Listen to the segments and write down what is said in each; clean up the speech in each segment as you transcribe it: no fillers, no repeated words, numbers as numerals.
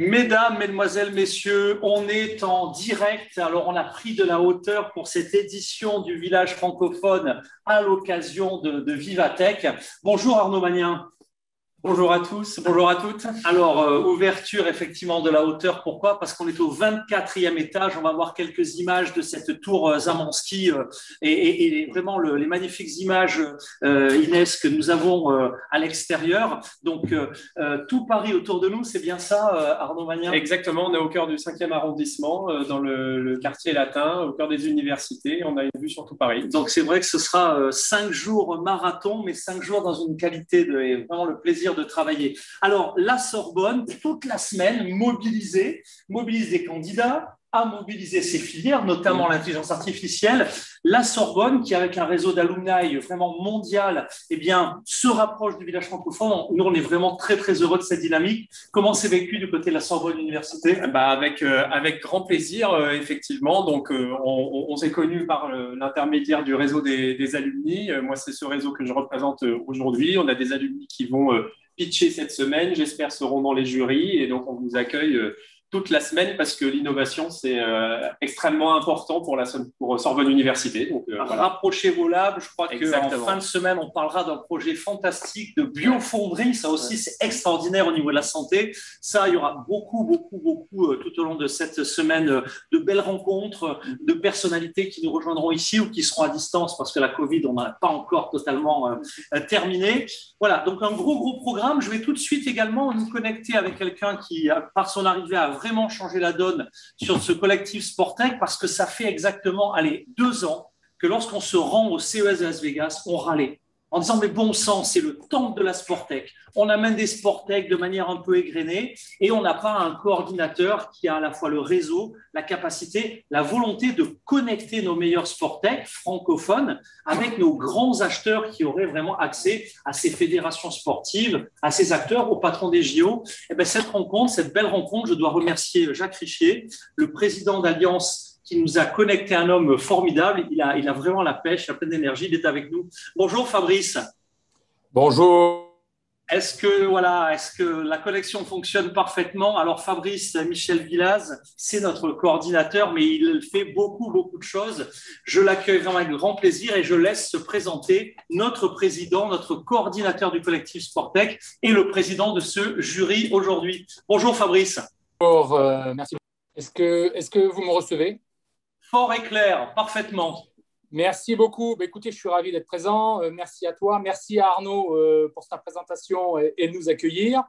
Mesdames, Mesdemoiselles, Messieurs, on est en direct. Alors, on a pris de la hauteur pour cette édition du village francophone à l'occasion de Vivatech. Bonjour Arnaud Magnien. Bonjour à tous, bonjour à toutes. Alors, ouverture effectivement de la hauteur, pourquoi? Parce qu'on est au 24e étage, on va voir quelques images de cette tour Zamanski et vraiment les magnifiques images, Inès, que nous avons à l'extérieur. Donc, tout Paris autour de nous, c'est bien ça, Arnaud Magnien? Exactement, on est au cœur du 5e arrondissement, dans le quartier latin, au cœur des universités. On a une vue sur tout Paris. Donc, c'est vrai que ce sera 5 jours marathon, mais 5 jours dans une qualité et vraiment le plaisir de travailler. Alors, la Sorbonne, toute la semaine, mobilise des candidats, a mobilisé ses filières, notamment l'intelligence artificielle. La Sorbonne, qui avec un réseau d'alumni vraiment mondial, eh bien, se rapproche du village francophone. Nous, on est vraiment très, très heureux de cette dynamique. Comment c'est vécu du côté de la Sorbonne Université? Avec grand plaisir, effectivement. Donc, on s'est connus par l'intermédiaire du réseau des alumni. Moi, c'est ce réseau que je représente aujourd'hui. On a des alumni qui vont pitcher cette semaine, j'espère, seront dans les jurys. Et donc, on vous accueille toute la semaine parce que l'innovation, c'est extrêmement important pour Sorbonne Université. Donc, voilà. Rapprochez vos labs. Je crois qu'en fin de semaine, on parlera d'un projet fantastique de biofonderie. Ça aussi, c'est extraordinaire au niveau de la santé. Ça, il y aura beaucoup tout au long de cette semaine de belles rencontres, de personnalités qui nous rejoindront ici ou qui seront à distance parce que la Covid, on n'a pas encore totalement terminé. Voilà, donc un gros programme. Je vais tout de suite également nous connecter avec quelqu'un qui, par son arrivée, a vraiment changé la donne sur ce collectif Sportec parce que ça fait exactement, 2 ans que lorsqu'on se rend au CES de Las Vegas, on râlait en disant mais bon sang, c'est le temple de la Sportec. On amène des Sportec de manière un peu égrenée et on n'a pas un coordinateur qui a à la fois le réseau, la capacité, la volonté de connecter nos meilleurs Sportec francophones avec nos grands acheteurs qui auraient vraiment accès à ces fédérations sportives, à ces acteurs, aux patrons des JO. Et bien, cette belle rencontre, je dois remercier Jacques Richier, le président d'Alliance qui nous a connecté un homme formidable. Il a vraiment la pêche, il a plein d'énergie, il est avec nous. Bonjour Fabrice. Bonjour. Est-ce que la connexion fonctionne parfaitement? Alors Fabrice Michel Villaz, c'est notre coordinateur, mais il fait beaucoup de choses. Je l'accueille vraiment avec grand plaisir et je laisse se présenter notre président, notre coordinateur du collectif Sportec et le président de ce jury aujourd'hui. Bonjour Fabrice. Bonjour, merci. Est-ce que vous me recevez? Fort et clair, parfaitement. Merci beaucoup. Écoutez, je suis ravi d'être présent. Merci à toi. Merci à Arnaud pour sa présentation et de nous accueillir.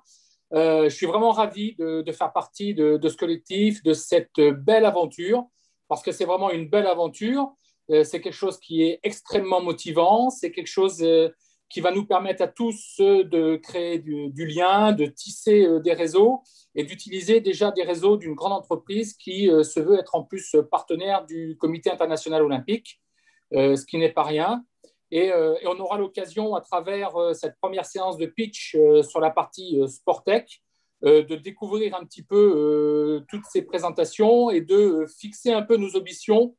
Je suis vraiment ravi de faire partie de ce collectif, de cette belle aventure, parce que c'est vraiment une belle aventure. C'est quelque chose qui est extrêmement motivant. C'est quelque chose qui va nous permettre à tous de créer du lien, de tisser des réseaux et d'utiliser déjà des réseaux d'une grande entreprise qui se veut être en plus partenaire du Comité international olympique, ce qui n'est pas rien. Et on aura l'occasion, à travers cette première séance de pitch sur la partie Sportec, de découvrir un petit peu toutes ces présentations et de fixer un peu nos ambitions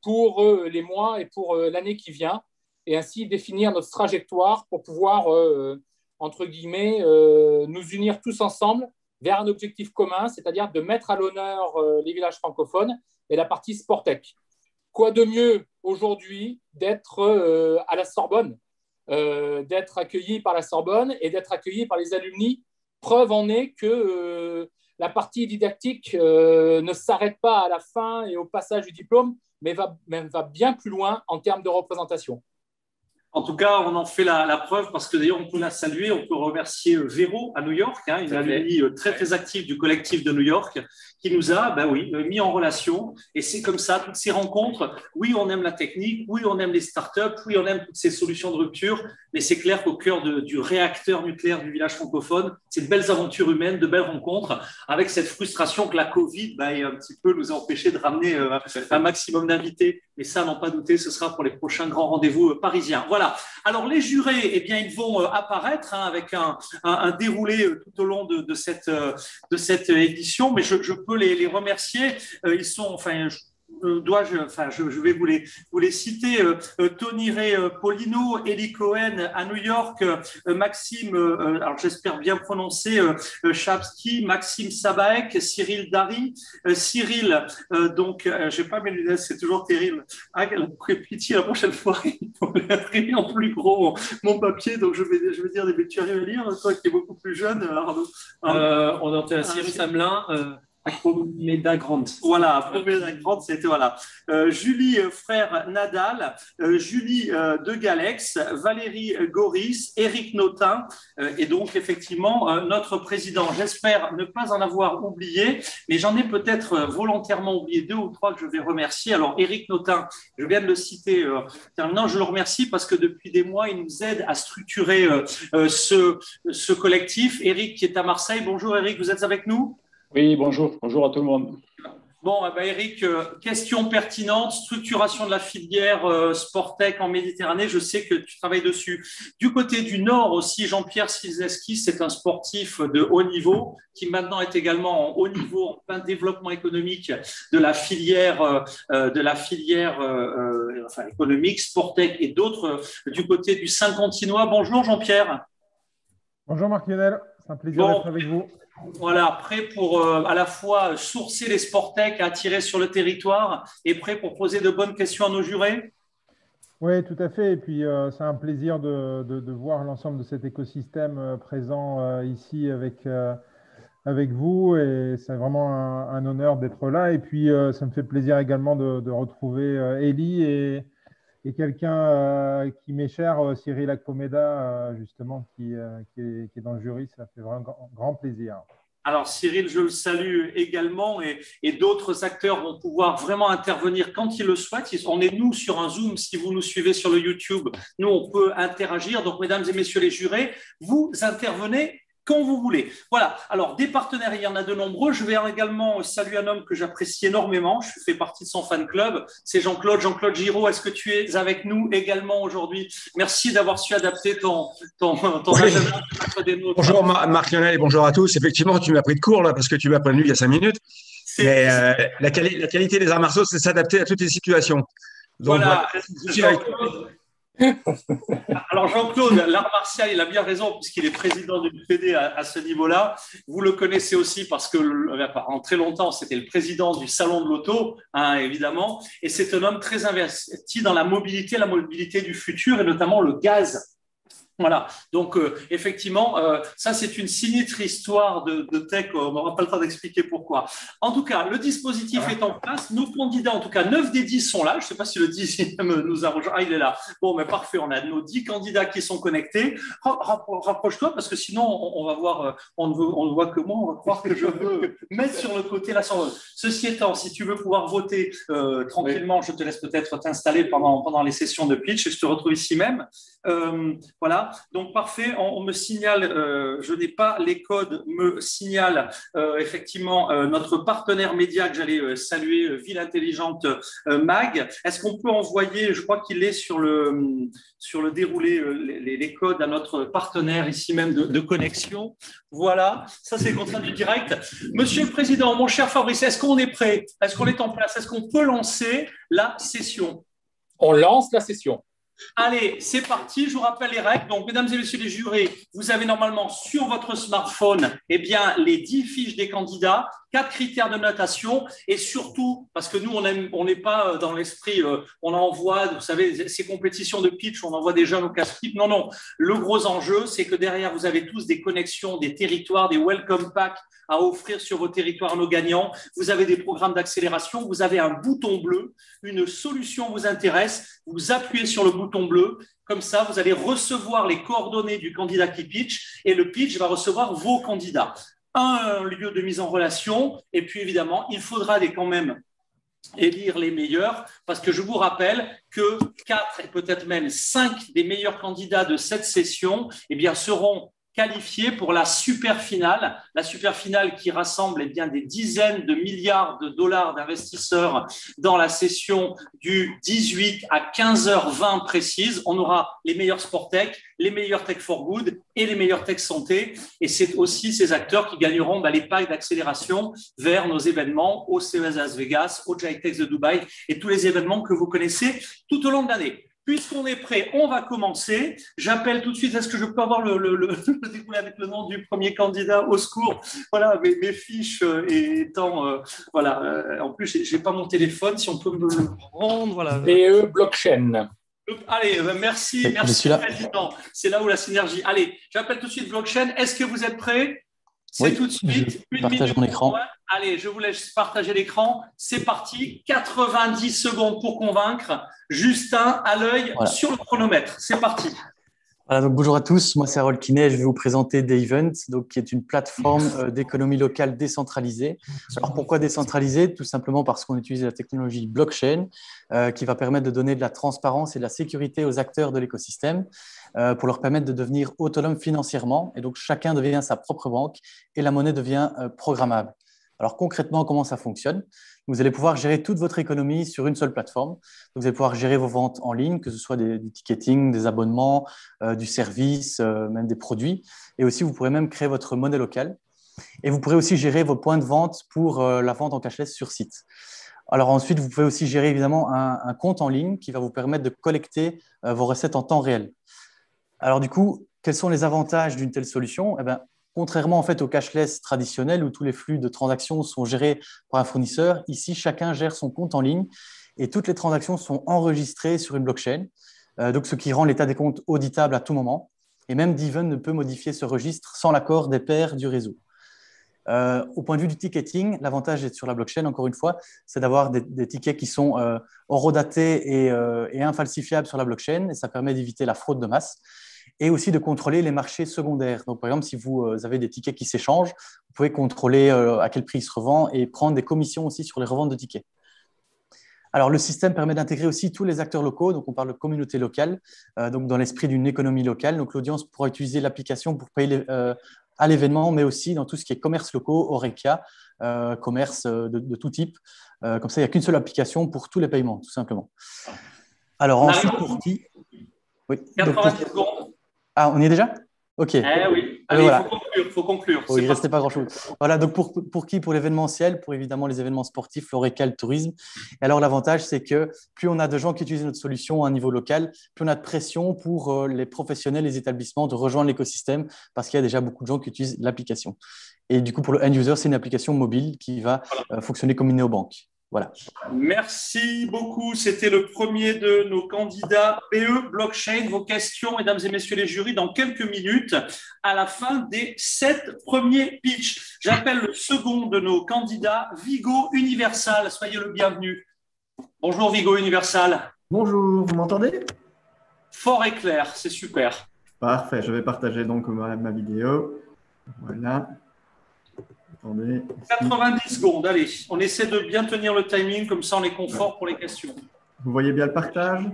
pour les mois et pour l'année qui vient, et ainsi définir notre trajectoire pour pouvoir, entre guillemets, nous unir tous ensemble vers un objectif commun, c'est-à-dire de mettre à l'honneur les villages francophones et la partie Sportec. Quoi de mieux aujourd'hui d'être à la Sorbonne, d'être accueilli par la Sorbonne et d'être accueilli par les alumni. Preuve en est que la partie didactique ne s'arrête pas à la fin et au passage du diplôme, mais va bien plus loin en termes de représentation. En tout cas, on en fait la preuve parce que d'ailleurs, on peut la saluer, on peut remercier Véro à New York, une alumni très active du collectif de New York, qui nous a mis en relation. Et c'est comme ça, toutes ces rencontres. Oui, on aime la technique, oui, on aime les startups, oui, on aime toutes ces solutions de rupture, mais c'est clair qu'au cœur du réacteur nucléaire du village francophone, c'est de belles aventures humaines, de belles rencontres, avec cette frustration que la Covid un petit peu nous a empêché de ramener un maximum d'invités. Et ça, n'en pas douter, ce sera pour les prochains grands rendez-vous parisiens. Voilà. Alors, les jurés, eh bien, ils vont apparaître avec un déroulé tout au long de cette édition, mais je peux les remercier. Ils sont, je vais vous les citer. Tony Ray Paulino, Eli Cohen à New York, Maxime, alors j'espère bien prononcer, Chapsky, Maxime Sabaek, Cyril Dari, Cyril, j'ai pas mes lunettes, c'est toujours terrible. Ah, pitié, la prochaine fois, il faut imprimer en plus gros mon papier, donc je vais dire des bêtises. Tu arrives à lire, toi qui es beaucoup plus jeune, Arnaud? On entend Cyrus Hamelin. Acromeda Grant. Voilà, Acromeda Grant, c'était voilà. Julie Frère Nadal, Julie de Galex, Valérie Goris, Éric Notin, et donc effectivement notre président. J'espère ne pas en avoir oublié, mais j'en ai peut-être volontairement oublié 2 ou 3 que je vais remercier. Alors Éric Notin, je viens de le citer. Terminant, je le remercie parce que depuis des mois, il nous aide à structurer ce collectif. Éric qui est à Marseille. Bonjour Éric, vous êtes avec nous? Oui, bonjour. Bonjour à tout le monde. Bon, Eric, question pertinente, structuration de la filière Sportec en Méditerranée. Je sais que tu travailles dessus. Du côté du Nord aussi, Jean-Pierre Silzeski, c'est un sportif de haut niveau qui maintenant est également en haut niveau, en plein développement économique de la filière, économique, Sportec et d'autres du côté du Saint-Continois. Bonjour Jean-Pierre. Bonjour Marc-Lionel, c'est un plaisir d'être avec vous. Voilà, prêt pour à la fois sourcer les Sportec, attirer sur le territoire et prêt pour poser de bonnes questions à nos jurés? Oui, tout à fait. Et puis, c'est un plaisir de voir l'ensemble de cet écosystème présent ici avec vous. Et c'est vraiment un honneur d'être là. Et puis, ça me fait plaisir également de retrouver Elie et quelqu'un qui m'est cher, Cyril Acromeda, justement, qui est dans le jury. Ça fait vraiment grand plaisir. Alors Cyril, je le salue également et d'autres acteurs vont pouvoir vraiment intervenir quand ils le souhaitent. On est nous sur un Zoom, si vous nous suivez sur le YouTube, nous on peut interagir. Donc mesdames et messieurs les jurés, vous intervenez quand vous voulez. Voilà, alors des partenaires, il y en a de nombreux. Je vais également saluer un homme que j'apprécie énormément. Je fais partie de son fan club. C'est Jean-Claude Giraud. Est-ce que tu es avec nous également aujourd'hui? Merci d'avoir su adapter ton agenda. Bonjour Marc-Lionel et bonjour à tous. Effectivement, tu m'as pris de court là parce que tu m'as prévenu il y a 5 minutes. Mais la qualité des arts martiaux, c'est s'adapter à toutes les situations. Donc, voilà. Alors Jean-Claude, l'art martial, il a bien raison puisqu'il est président du PD à ce niveau-là. Vous le connaissez aussi parce que en très longtemps, c'était le président du Salon de l'Auto, évidemment. Et c'est un homme très investi dans la mobilité du futur et notamment le gaz. Voilà, donc effectivement, ça c'est une sinistre histoire de tech, on n'aura pas le temps d'expliquer pourquoi. En tout cas, le dispositif est en place, nos candidats, en tout cas 9 des 10 sont là, je ne sais pas si le 10e nous a rejoint, il est là. Bon, mais parfait, on a nos 10 candidats qui sont connectés. Rapproche-toi parce que sinon on va voir, on ne voit que moi, on va croire que je veux mettre sur le côté la sonde. Ceci étant, si tu veux pouvoir voter tranquillement, je te laisse peut-être t'installer pendant les sessions de pitch et je te retrouve ici même. Voilà. Donc parfait, on me signale, je n'ai pas les codes, me signale effectivement notre partenaire média que j'allais saluer, Ville Intelligente Mag. Est-ce qu'on peut envoyer, je crois qu'il est sur le déroulé, les codes à notre partenaire ici même de connexion. Voilà, ça c'est le contrat du direct. Monsieur le Président, mon cher Fabrice, est-ce qu'on est prêt? Est-ce qu'on est en place? Est-ce qu'on peut lancer la session? On lance la session. Allez, c'est parti. Je vous rappelle les règles. Donc, mesdames et messieurs les jurés, vous avez normalement sur votre smartphone les 10 fiches des candidats, 4 critères de notation et surtout, parce que nous, on n'est pas dans l'esprit, on envoie, vous savez, ces compétitions de pitch, on envoie des jeunes au casse-pipe. Non, non. Le gros enjeu, c'est que derrière, vous avez tous des connexions, des territoires, des welcome packs à offrir sur vos territoires à nos gagnants. Vous avez des programmes d'accélération, vous avez un bouton bleu, une solution vous intéresse, vous appuyez sur le bouton bleu, comme ça vous allez recevoir les coordonnées du candidat qui pitch et le pitch va recevoir vos candidats. Un lieu de mise en relation et puis évidemment, il faudra quand même élire les meilleurs parce que je vous rappelle que 4 et peut-être même 5 des meilleurs candidats de cette session seront qualifiés pour la super finale. La super finale qui rassemble eh bien, des dizaines de milliards de dollars d'investisseurs dans la session du 18 à 15h20 précise. On aura les meilleurs sport tech, les meilleurs tech for good et les meilleurs tech santé. Et c'est aussi ces acteurs qui gagneront les packs d'accélération vers nos événements au CES Las Vegas, au GITEX de Dubaï et tous les événements que vous connaissez tout au long de l'année. Puisqu'on est prêt, on va commencer. J'appelle tout de suite, est-ce que je peux avoir le découlé avec le nom du premier candidat au secours? Voilà, mes fiches étant… voilà, en plus, je n'ai pas mon téléphone, si on peut me le rendre. Voilà. BE Blockchain. Allez, merci Président. C'est là où la synergie. Allez, j'appelle tout de suite Blockchain. Est-ce que vous êtes prêts? C'est tout de suite. Je partage mon écran. Allez, je vous laisse partager l'écran. C'est parti. 90 secondes pour convaincre. Justin, à l'œil sur le chronomètre. C'est parti. Voilà, donc bonjour à tous. Moi, c'est Harold Kinney. Je vais vous présenter Davent, donc qui est une plateforme d'économie locale décentralisée. Alors, pourquoi décentralisée? Tout simplement parce qu'on utilise la technologie blockchain qui va permettre de donner de la transparence et de la sécurité aux acteurs de l'écosystème pour leur permettre de devenir autonomes financièrement. Et donc, chacun devient sa propre banque et la monnaie devient programmable. Alors, concrètement, comment ça fonctionne? Vous allez pouvoir gérer toute votre économie sur une seule plateforme. Donc, vous allez pouvoir gérer vos ventes en ligne, que ce soit du ticketing, des abonnements, du service, même des produits. Et aussi, vous pourrez même créer votre monnaie locale. Et vous pourrez aussi gérer vos points de vente pour la vente en cashless sur site. Alors ensuite, vous pouvez aussi gérer évidemment un compte en ligne qui va vous permettre de collecter vos recettes en temps réel. Alors du coup, quels sont les avantages d'une telle solution? Eh bien, contrairement en fait au cashless traditionnel où tous les flux de transactions sont gérés par un fournisseur, ici chacun gère son compte en ligne et toutes les transactions sont enregistrées sur une blockchain, donc ce qui rend l'état des comptes auditable à tout moment. Et même Davent ne peut modifier ce registre sans l'accord des pairs du réseau. Au point de vue du ticketing, l'avantage d'être sur la blockchain, encore une fois, c'est d'avoir des tickets qui sont horodatés et infalsifiables sur la blockchain et ça permet d'éviter la fraude de masse. Et aussi de contrôler les marchés secondaires. Donc, par exemple, si vous avez des tickets qui s'échangent, vous pouvez contrôler à quel prix ils se revendent et prendre des commissions aussi sur les reventes de tickets. Alors, le système permet d'intégrer aussi tous les acteurs locaux. Donc, on parle de communauté locale, donc dans l'esprit d'une économie locale. Donc, l'audience pourra utiliser l'application pour payer à l'événement, mais aussi dans tout ce qui est commerce locaux, Horeca, commerce de tout type. Comme ça, il n'y a qu'une seule application pour tous les paiements, tout simplement. Alors, ensuite, pour qui… Oui. 90 secondes. Ah, on y est déjà? OK. Oui, allez, voilà. Il faut conclure. Oui, il ne restait pas grand-chose. Voilà, donc pour qui? Pour l'événementiel, pour évidemment les événements sportifs, l'Horeca, le tourisme. Et alors, l'avantage, c'est que plus on a de gens qui utilisent notre solution à un niveau local, plus on a de pression pour les professionnels, les établissements de rejoindre l'écosystème parce qu'il y a déjà beaucoup de gens qui utilisent l'application. Et du coup, pour le end-user, c'est une application mobile qui va fonctionner comme une néobanque. Voilà. Merci beaucoup. C'était le premier de nos candidats BE Blockchain. Vos questions, mesdames et messieurs les jurys, dans quelques minutes, à la fin des 7 premiers pitchs. J'appelle le second de nos candidats, Vigo Universal. Soyez le bienvenu. Bonjour Vigo Universal. Bonjour, vous m'entendez? Fort et clair, c'est super. Parfait, je vais partager donc ma vidéo. Voilà. Attendez. 90 secondes, allez. On essaie de bien tenir le timing, comme ça on est confort pour les questions. Vous voyez bien le partage?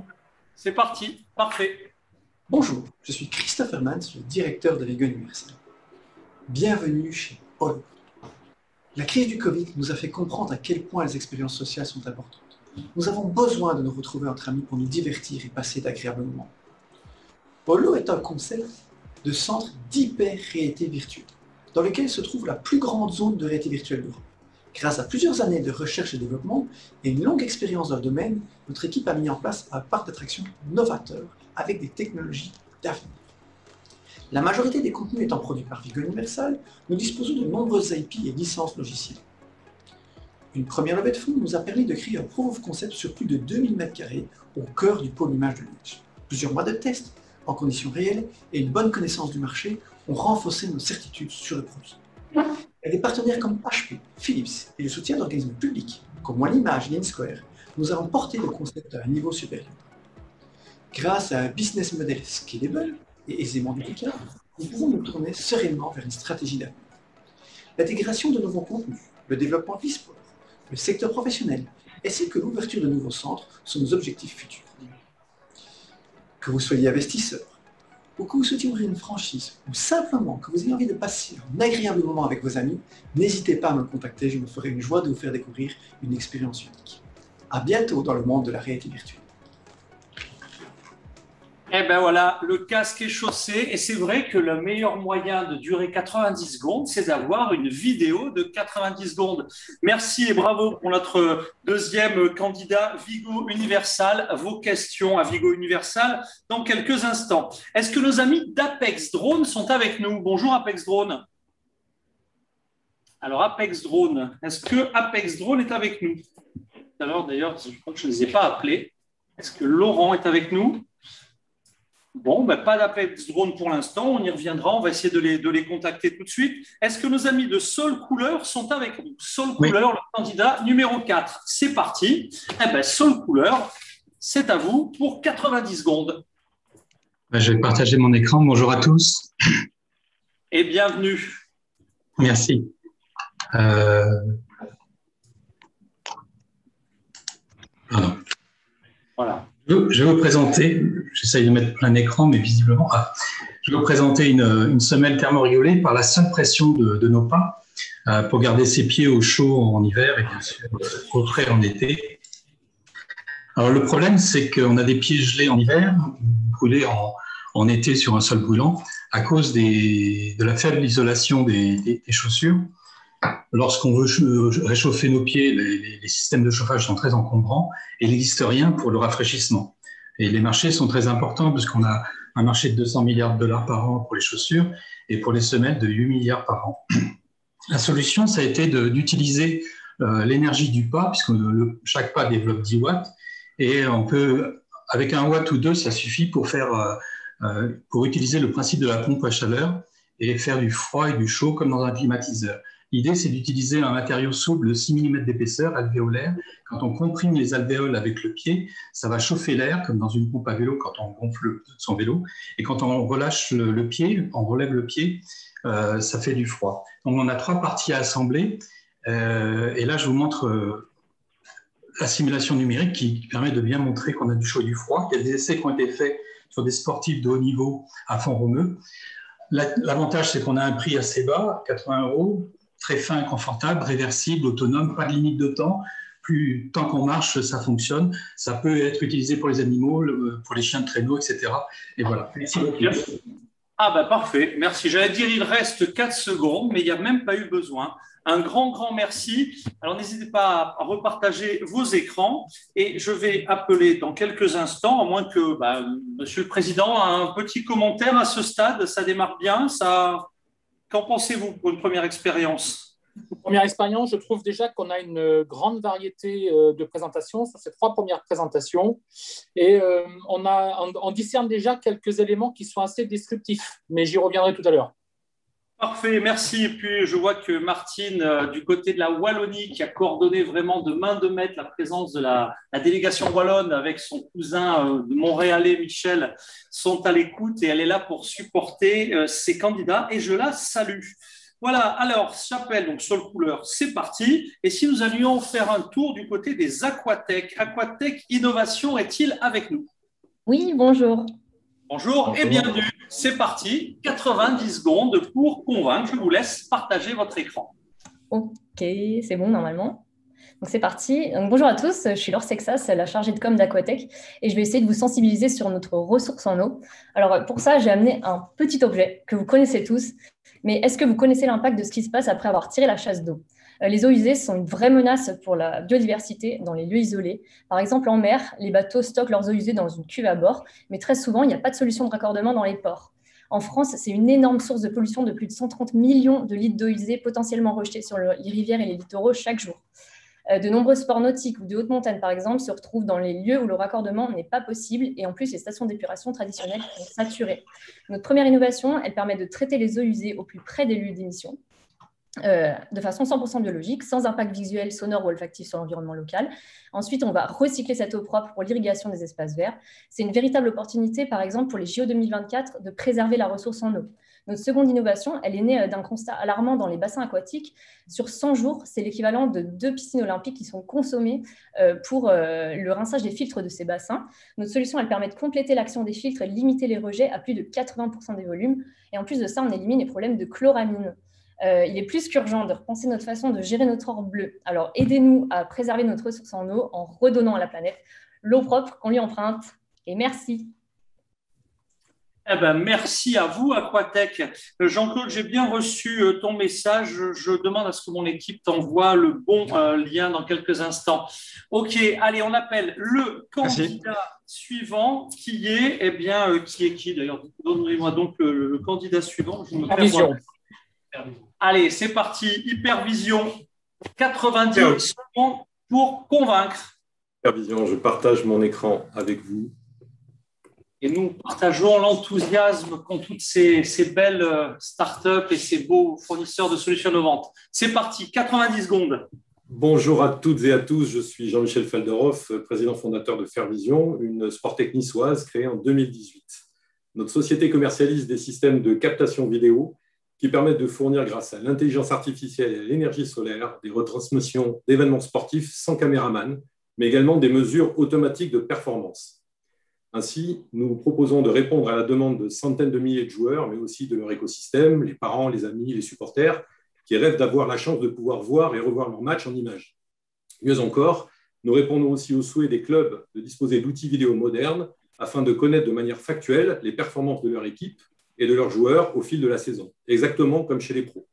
C'est parti, parfait. Bonjour, je suis Christophe Hermans, le directeur de Vigo Universal. Bienvenue chez Pôle. La crise du Covid nous a fait comprendre à quel point les expériences sociales sont importantes. Nous avons besoin de nous retrouver entre amis pour nous divertir et passer d'agréables moments. Polo est un concept de centre d'hyper-réalité virtuelle, dans lequel se trouve la plus grande zone de réalité virtuelle d'Europe. Grâce à plusieurs années de recherche et développement et une longue expérience dans le domaine, notre équipe a mis en place un parc d'attractions novateur avec des technologies d'avenir. La majorité des contenus étant produits par Vigo Universal, nous disposons de nombreuses IP et licences logicielles. Une première levée de fonds nous a permis de créer un proof of concept sur plus de 2000 m² au cœur du pôle image de Liège. Plusieurs mois de tests en conditions réelles et une bonne connaissance du marché ont renforcé nos certitudes sur le produit. Et des partenaires comme HP, Philips et le soutien d'organismes publics comme One Image et InSquare, nous avons porté le concept à un niveau supérieur. Grâce à un business model scalable et aisément duplicable, nous pouvons nous tourner sereinement vers une stratégie d'avenir. L'intégration de nouveaux contenus, le développement de l'e-sport, le secteur professionnel, ainsi que l'ouverture de nouveaux centres sont nos objectifs futurs. Que vous soyez investisseur, ou que vous souhaitez ouvrir une franchise, ou simplement que vous ayez envie de passer un agréable moment avec vos amis, n'hésitez pas à me contacter, je me ferai une joie de vous faire découvrir une expérience unique. À bientôt dans le monde de la réalité virtuelle. Eh bien voilà, le casque est chaussé et c'est vrai que le meilleur moyen de durer 90 secondes, c'est d'avoir une vidéo de 90 secondes. Merci et bravo pour notre deuxième candidat Vigo Universal. Vos questions à Vigo Universal dans quelques instants. Est-ce que nos amis d'Apex Drone sont avec nous? Bonjour Apex Drone. Alors Apex Drone, est-ce que Apex Drone est avec nous? Tout à l'heure d'ailleurs, je crois que je ne les ai pas appelés. Est-ce que Laurent est avec nous? Bon, ben, pas d'Apex Drone pour l'instant, on y reviendra, on va essayer de les contacter tout de suite. Est-ce que nos amis de Sol Couleur sont avec nous? Sol Couleur, le candidat numéro 4, c'est parti. Eh ben, Sol Couleur, c'est à vous pour 90 secondes. Je vais partager mon écran. Bonjour à tous. Et bienvenue. Merci. Pardon. Voilà. Je vais vous présenter, j'essaye de mettre plein écran, mais visiblement, je vais vous présenter une semelle thermorégulée par la seule pression de nos pas pour garder ses pieds au chaud en hiver et bien sûr au frais en été. Alors le problème, c'est qu'on a des pieds gelés en hiver, brûlés en été sur un sol brûlant à cause de la faible isolation des chaussures. Lorsqu'on veut réchauffer nos pieds, les systèmes de chauffage sont très encombrants et il n'existe rien pour le rafraîchissement. Et les marchés sont très importants parce qu'on a un marché de 200 milliards de dollars par an pour les chaussures et pour les semelles de 8 milliards par an. La solution, ça a été d'utiliser l'énergie du pas, puisque chaque pas développe 10 watts et on peut, avec 1 watt ou 2, ça suffit pour utiliser le principe de la pompe à chaleur et faire du froid et du chaud comme dans un climatiseur. L'idée, c'est d'utiliser un matériau souple de 6 mm d'épaisseur, alvéolaire. Quand on comprime les alvéoles avec le pied, ça va chauffer l'air, comme dans une pompe à vélo quand on gonfle son vélo. Et quand on relâche le pied, on relève le pied, ça fait du froid. Donc, on a 3 parties à assembler. Et là, je vous montre la simulation numérique qui permet de bien montrer qu'on a du chaud et du froid. Il y a des essais qui ont été faits sur des sportifs de haut niveau à Font-Romeu. L'avantage, c'est qu'on a un prix assez bas, 80 €. Très fin et confortable, réversible, autonome, pas de limite de temps. Tant qu'on marche, ça fonctionne. Ça peut être utilisé pour les animaux, pour les chiens de traîneau, etc. Et voilà. Merci beaucoup. Ah ben parfait, merci. J'allais dire, il reste 4 secondes, mais il n'y a même pas eu besoin. Un grand merci. Alors n'hésitez pas à repartager vos écrans et je vais appeler dans quelques instants, à moins que Monsieur le Président a un petit commentaire à ce stade. Ça démarre bien, ça... Qu'en pensez-vous pour une première expérience? Première expérience, je trouve déjà qu'on a une grande variété de présentations sur ces 3 premières présentations et on discerne déjà quelques éléments qui sont assez descriptifs, mais j'y reviendrai tout à l'heure. Parfait, merci. Et puis, je vois que Martine, du côté de la Wallonie, qui a coordonné vraiment de main de maître la présence de la délégation wallonne avec son cousin montréalais, Michel, sont à l'écoute et elle est là pour supporter ses candidats et je la salue. Voilà, alors, j'appelle donc Sol Couleur, c'est parti. Et si nous allions faire un tour du côté des Aquatech, Aquatech Innovation est-il avec nous? Oui, bonjour. Bonjour et bienvenue. C'est parti, 90 secondes pour convaincre. Je vous laisse partager votre écran. Ok, c'est bon normalement. Donc c'est parti. Donc, bonjour à tous, je suis Laure Sexas, la chargée de com d'Aquatech et je vais essayer de vous sensibiliser sur notre ressource en eau. Alors pour ça, j'ai amené un petit objet que vous connaissez tous, mais est-ce que vous connaissez l'impact de ce qui se passe après avoir tiré la chasse d'eau? Les eaux usées sont une vraie menace pour la biodiversité dans les lieux isolés. Par exemple, en mer, les bateaux stockent leurs eaux usées dans une cuve à bord, mais très souvent, il n'y a pas de solution de raccordement dans les ports. En France, c'est une énorme source de pollution de plus de 130 millions de litres d'eau usée potentiellement rejetés sur les rivières et les littoraux chaque jour. De nombreux sports nautiques ou de haute montagne, par exemple, se retrouvent dans les lieux où le raccordement n'est pas possible et en plus, les stations d'épuration traditionnelles sont saturées. Notre première innovation, elle permet de traiter les eaux usées au plus près des lieux d'émission. De façon 100% biologique, sans impact visuel, sonore ou olfactif sur l'environnement local. Ensuite, on va recycler cette eau propre pour l'irrigation des espaces verts. C'est une véritable opportunité, par exemple, pour les JO 2024, de préserver la ressource en eau. Notre seconde innovation, elle est née d'un constat alarmant dans les bassins aquatiques. Sur 100 jours, c'est l'équivalent de 2 piscines olympiques qui sont consommées pour le rinçage des filtres de ces bassins. Notre solution, elle permet de compléter l'action des filtres et de limiter les rejets à plus de 80% des volumes. Et en plus de ça, on élimine les problèmes de chloramine. Il est plus qu'urgent de repenser notre façon de gérer notre or bleu. Alors, aidez-nous à préserver notre ressource en eau en redonnant à la planète l'eau propre qu'on lui emprunte. Et merci. Eh ben, merci à vous, Aquatech. Jean-Claude, j'ai bien reçu ton message. Je demande à ce que mon équipe t'envoie le bon lien dans quelques instants. OK, allez, on appelle le candidat suivant qui est, eh bien, qui est qui d'ailleurs? Donnez-moi donc le candidat suivant. Hypervision. Allez, c'est parti. Hypervision, 90 secondes pour convaincre. Hypervision, je partage mon écran avec vous. Et nous partageons l'enthousiasme qu'ont toutes ces belles startups et ces beaux fournisseurs de solutions innovantes. C'est parti, 90 secondes. Bonjour à toutes et à tous, je suis Jean-Michel Felderhoff, président fondateur de Fairvision, une sporttech niçoise créée en 2018. Notre société commercialise des systèmes de captation vidéo qui permettent de fournir, grâce à l'intelligence artificielle et à l'énergie solaire, des retransmissions d'événements sportifs sans caméraman, mais également des mesures automatiques de performance. Ainsi, nous proposons de répondre à la demande de centaines de milliers de joueurs, mais aussi de leur écosystème, les parents, les amis, les supporters, qui rêvent d'avoir la chance de pouvoir voir et revoir leurs matchs en images. Mieux encore, nous répondons aussi au souhait des clubs de disposer d'outils vidéo modernes afin de connaître de manière factuelle les performances de leur équipe et de leurs joueurs au fil de la saison, exactement comme chez les pros.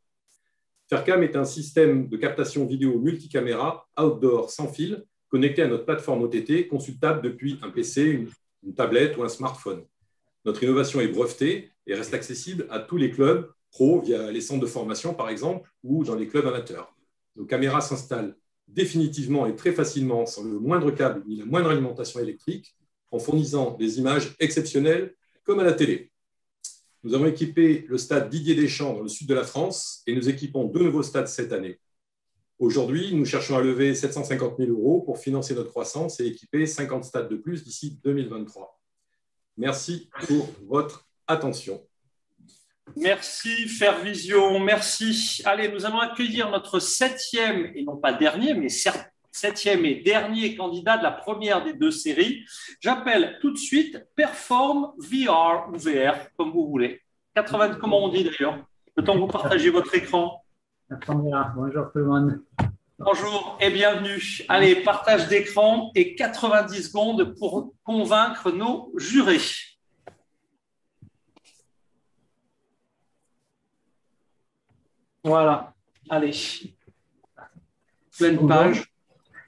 Faircam est un système de captation vidéo multicaméra outdoor sans fil connecté à notre plateforme OTT, consultable depuis un PC, une tablette ou un smartphone. Notre innovation est brevetée et reste accessible à tous les clubs pro via les centres de formation, par exemple, ou dans les clubs amateurs. Nos caméras s'installent définitivement et très facilement sans le moindre câble ni la moindre alimentation électrique, en fournissant des images exceptionnelles comme à la télé. Nous avons équipé le stade Didier Deschamps dans le sud de la France et nous équipons 2 nouveaux stades cette année. Aujourd'hui, nous cherchons à lever 750 000 € pour financer notre croissance et équiper 50 stades de plus d'ici 2023. Merci pour votre attention. Merci Fairvision, merci. Allez, nous allons accueillir notre 7e, et non pas dernier, mais 7e et dernier candidat de la première des 2 séries. J'appelle tout de suite Perform VR ou VR, comme vous voulez. 80, comment on dit d'ailleurs? Le temps que vous partagez votre écran. Bonjour tout le monde. Bonjour et bienvenue. Allez, partage d'écran et 90 secondes pour convaincre nos jurés. Voilà, allez. Pleine page.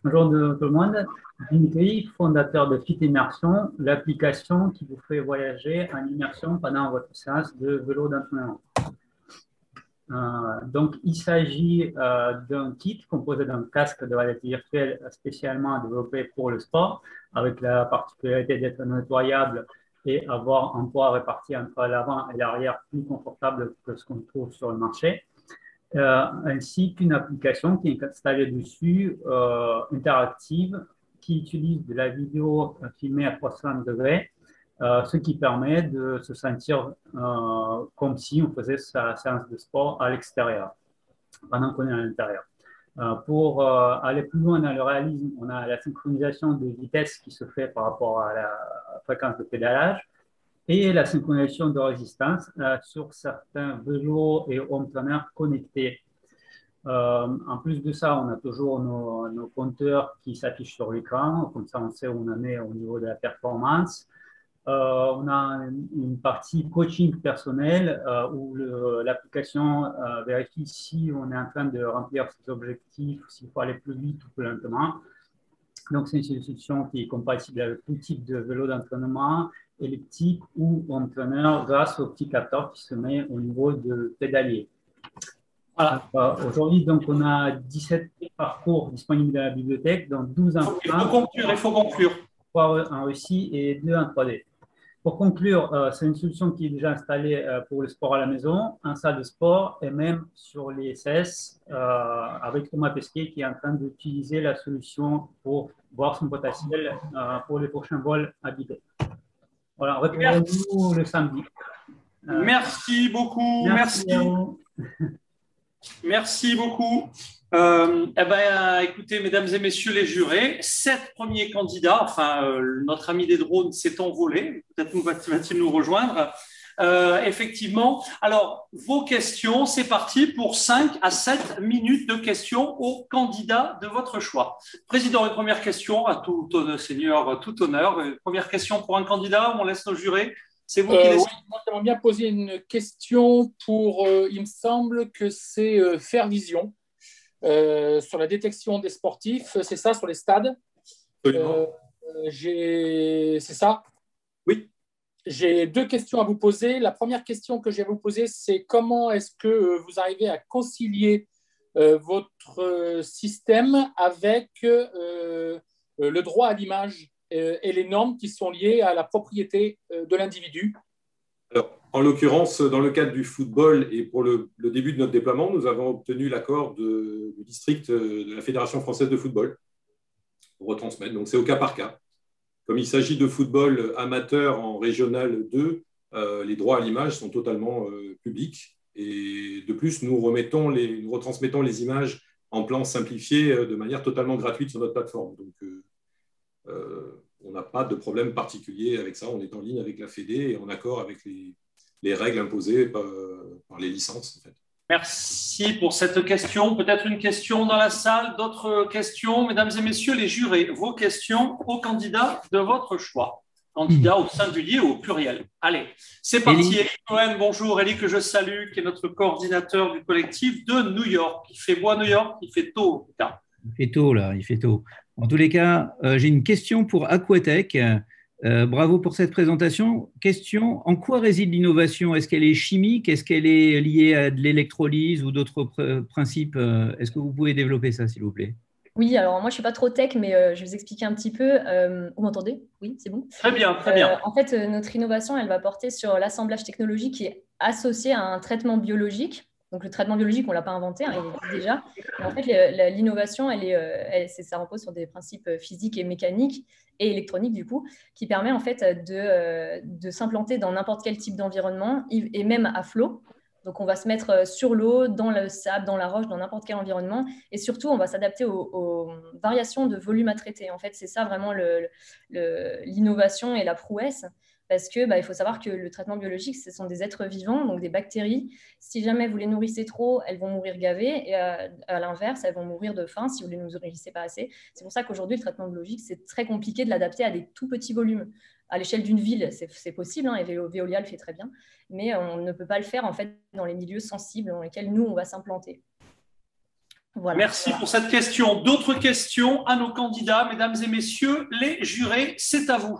Bonjour tout le monde. Dimitri, fondateur de Fit Immersion, l'application qui vous fait voyager en immersion pendant votre séance de vélo d'entraînement. Donc, il s'agit d'un kit composé d'un casque de réalité virtuelle spécialement développé pour le sport, avec la particularité d'être nettoyable et avoir un poids réparti entre l'avant et l'arrière plus confortable que ce qu'on trouve sur le marché, ainsi qu'une application qui est installée dessus, interactive, qui utilise de la vidéo filmée à 360 degrés, ce qui permet de se sentir comme si on faisait sa séance de sport à l'extérieur, pendant qu'on est à l'intérieur. Pour aller plus loin dans le réalisme, on a la synchronisation de vitesse qui se fait par rapport à la fréquence de pédalage et la synchronisation de résistance sur certains vélos et home trainers connectés. En plus de ça, on a toujours nos compteurs qui s'affichent sur l'écran, comme ça on sait où on en est au niveau de la performance. On a une partie coaching personnel où l'application vérifie si on est en train de remplir ses objectifs, s'il faut aller plus vite ou plus lentement. Donc, c'est une solution qui est compatible avec tout type de vélo d'entraînement, elliptique ou entraîneur grâce au petit capteur qui se met au niveau de pédalier. Voilà. Aujourd'hui, donc, on a 17 parcours disponibles dans la bibliothèque, dans 12 en France. Il faut conclure. 3 en Russie et 2 en 3D. Pour conclure, c'est une solution qui est déjà installée pour le sport à la maison, en salle de sport et même sur les SS avec Thomas Pesquet qui est en train d'utiliser la solution pour voir son potentiel pour les prochains vols habités. Voilà, retrouvez-nous le samedi. Merci beaucoup. Merci. Merci beaucoup. Écoutez, mesdames et messieurs les jurés, 7 premiers candidats, notre ami des drones s'est envolé, peut-être va-t-il nous rejoindre. Effectivement, alors vos questions, c'est parti pour 5 à 7 minutes de questions aux candidats de votre choix. Président, une première question, à tout seigneur, tout honneur. Première question pour un candidat, on laisse nos jurés. C'est vous qui laissez. Oui, moi, j'aimerais bien poser une question pour, il me semble que c'est Fairvision, sur la détection des sportifs, c'est ça, sur les stades? C'est ça? Oui. J'ai 2 questions à vous poser. La première question que j'ai à vous poser, c'est comment est-ce que vous arrivez à concilier votre système avec le droit à l'image et les normes qui sont liées à la propriété de l'individu? Alors, en l'occurrence, dans le cadre du football et pour le début de notre déploiement, nous avons obtenu l'accord du district de la Fédération française de football pour retransmettre. Donc, c'est au cas par cas. Comme il s'agit de football amateur en régional 2, les droits à l'image sont totalement publics. Et de plus, nous retransmettons les images en plan simplifié de manière totalement gratuite sur notre plateforme. Donc, on n'a pas de problème particulier avec ça. On est en ligne avec la Fédé et en accord avec les règles imposées par les licences. En fait. Merci pour cette question. Peut-être une question dans la salle, d'autres questions. Mesdames et messieurs les jurés, vos questions aux candidats de votre choix. Candidats au singulier ou au pluriel. Allez, c'est parti. Élie Cohen, bonjour. Élie, que je salue, qui est notre coordinateur du collectif de New York. Il fait beau à New York, il fait tôt. Putain. Il fait tôt, là, il fait tôt. En tous les cas, j'ai une question pour Aquatech. Bravo pour cette présentation. Question, en quoi réside l'innovation? Est-ce qu'elle est chimique? Est-ce qu'elle est liée à de l'électrolyse ou d'autres principes? Est-ce que vous pouvez développer ça, s'il vous plaît? Oui, alors moi, je ne suis pas trop tech, mais je vais vous expliquer un petit peu. Vous m'entendez? Oui, c'est bon? Très bien, très bien. En fait, notre innovation, elle va porter sur l'assemblage technologique qui est associé à un traitement biologique. Donc, le traitement biologique, on ne l'a pas inventé, hein, il existe déjà. Mais en fait, l'innovation, ça repose sur des principes physiques et mécaniques et électroniques, du coup, qui permet en fait de s'implanter dans n'importe quel type d'environnement et même à flot. Donc, on va se mettre sur l'eau, dans le sable, dans la roche, dans n'importe quel environnement. Et surtout, on va s'adapter aux variations de volume à traiter. En fait, c'est ça vraiment l'innovation et la prouesse. Parce que il faut savoir que le traitement biologique, ce sont des êtres vivants, donc des bactéries. Si jamais vous les nourrissez trop, elles vont mourir gavées. Et à l'inverse, elles vont mourir de faim si vous ne les nourrissez pas assez. C'est pour ça qu'aujourd'hui, le traitement biologique, c'est très compliqué de l'adapter à des tout petits volumes. À l'échelle d'une ville, c'est possible, hein, et Veolia le fait très bien. Mais on ne peut pas le faire en fait, dans les milieux sensibles dans lesquels nous, on va s'implanter. Voilà. Merci pour cette question. D'autres questions à nos candidats, mesdames et messieurs, les jurés, c'est à vous.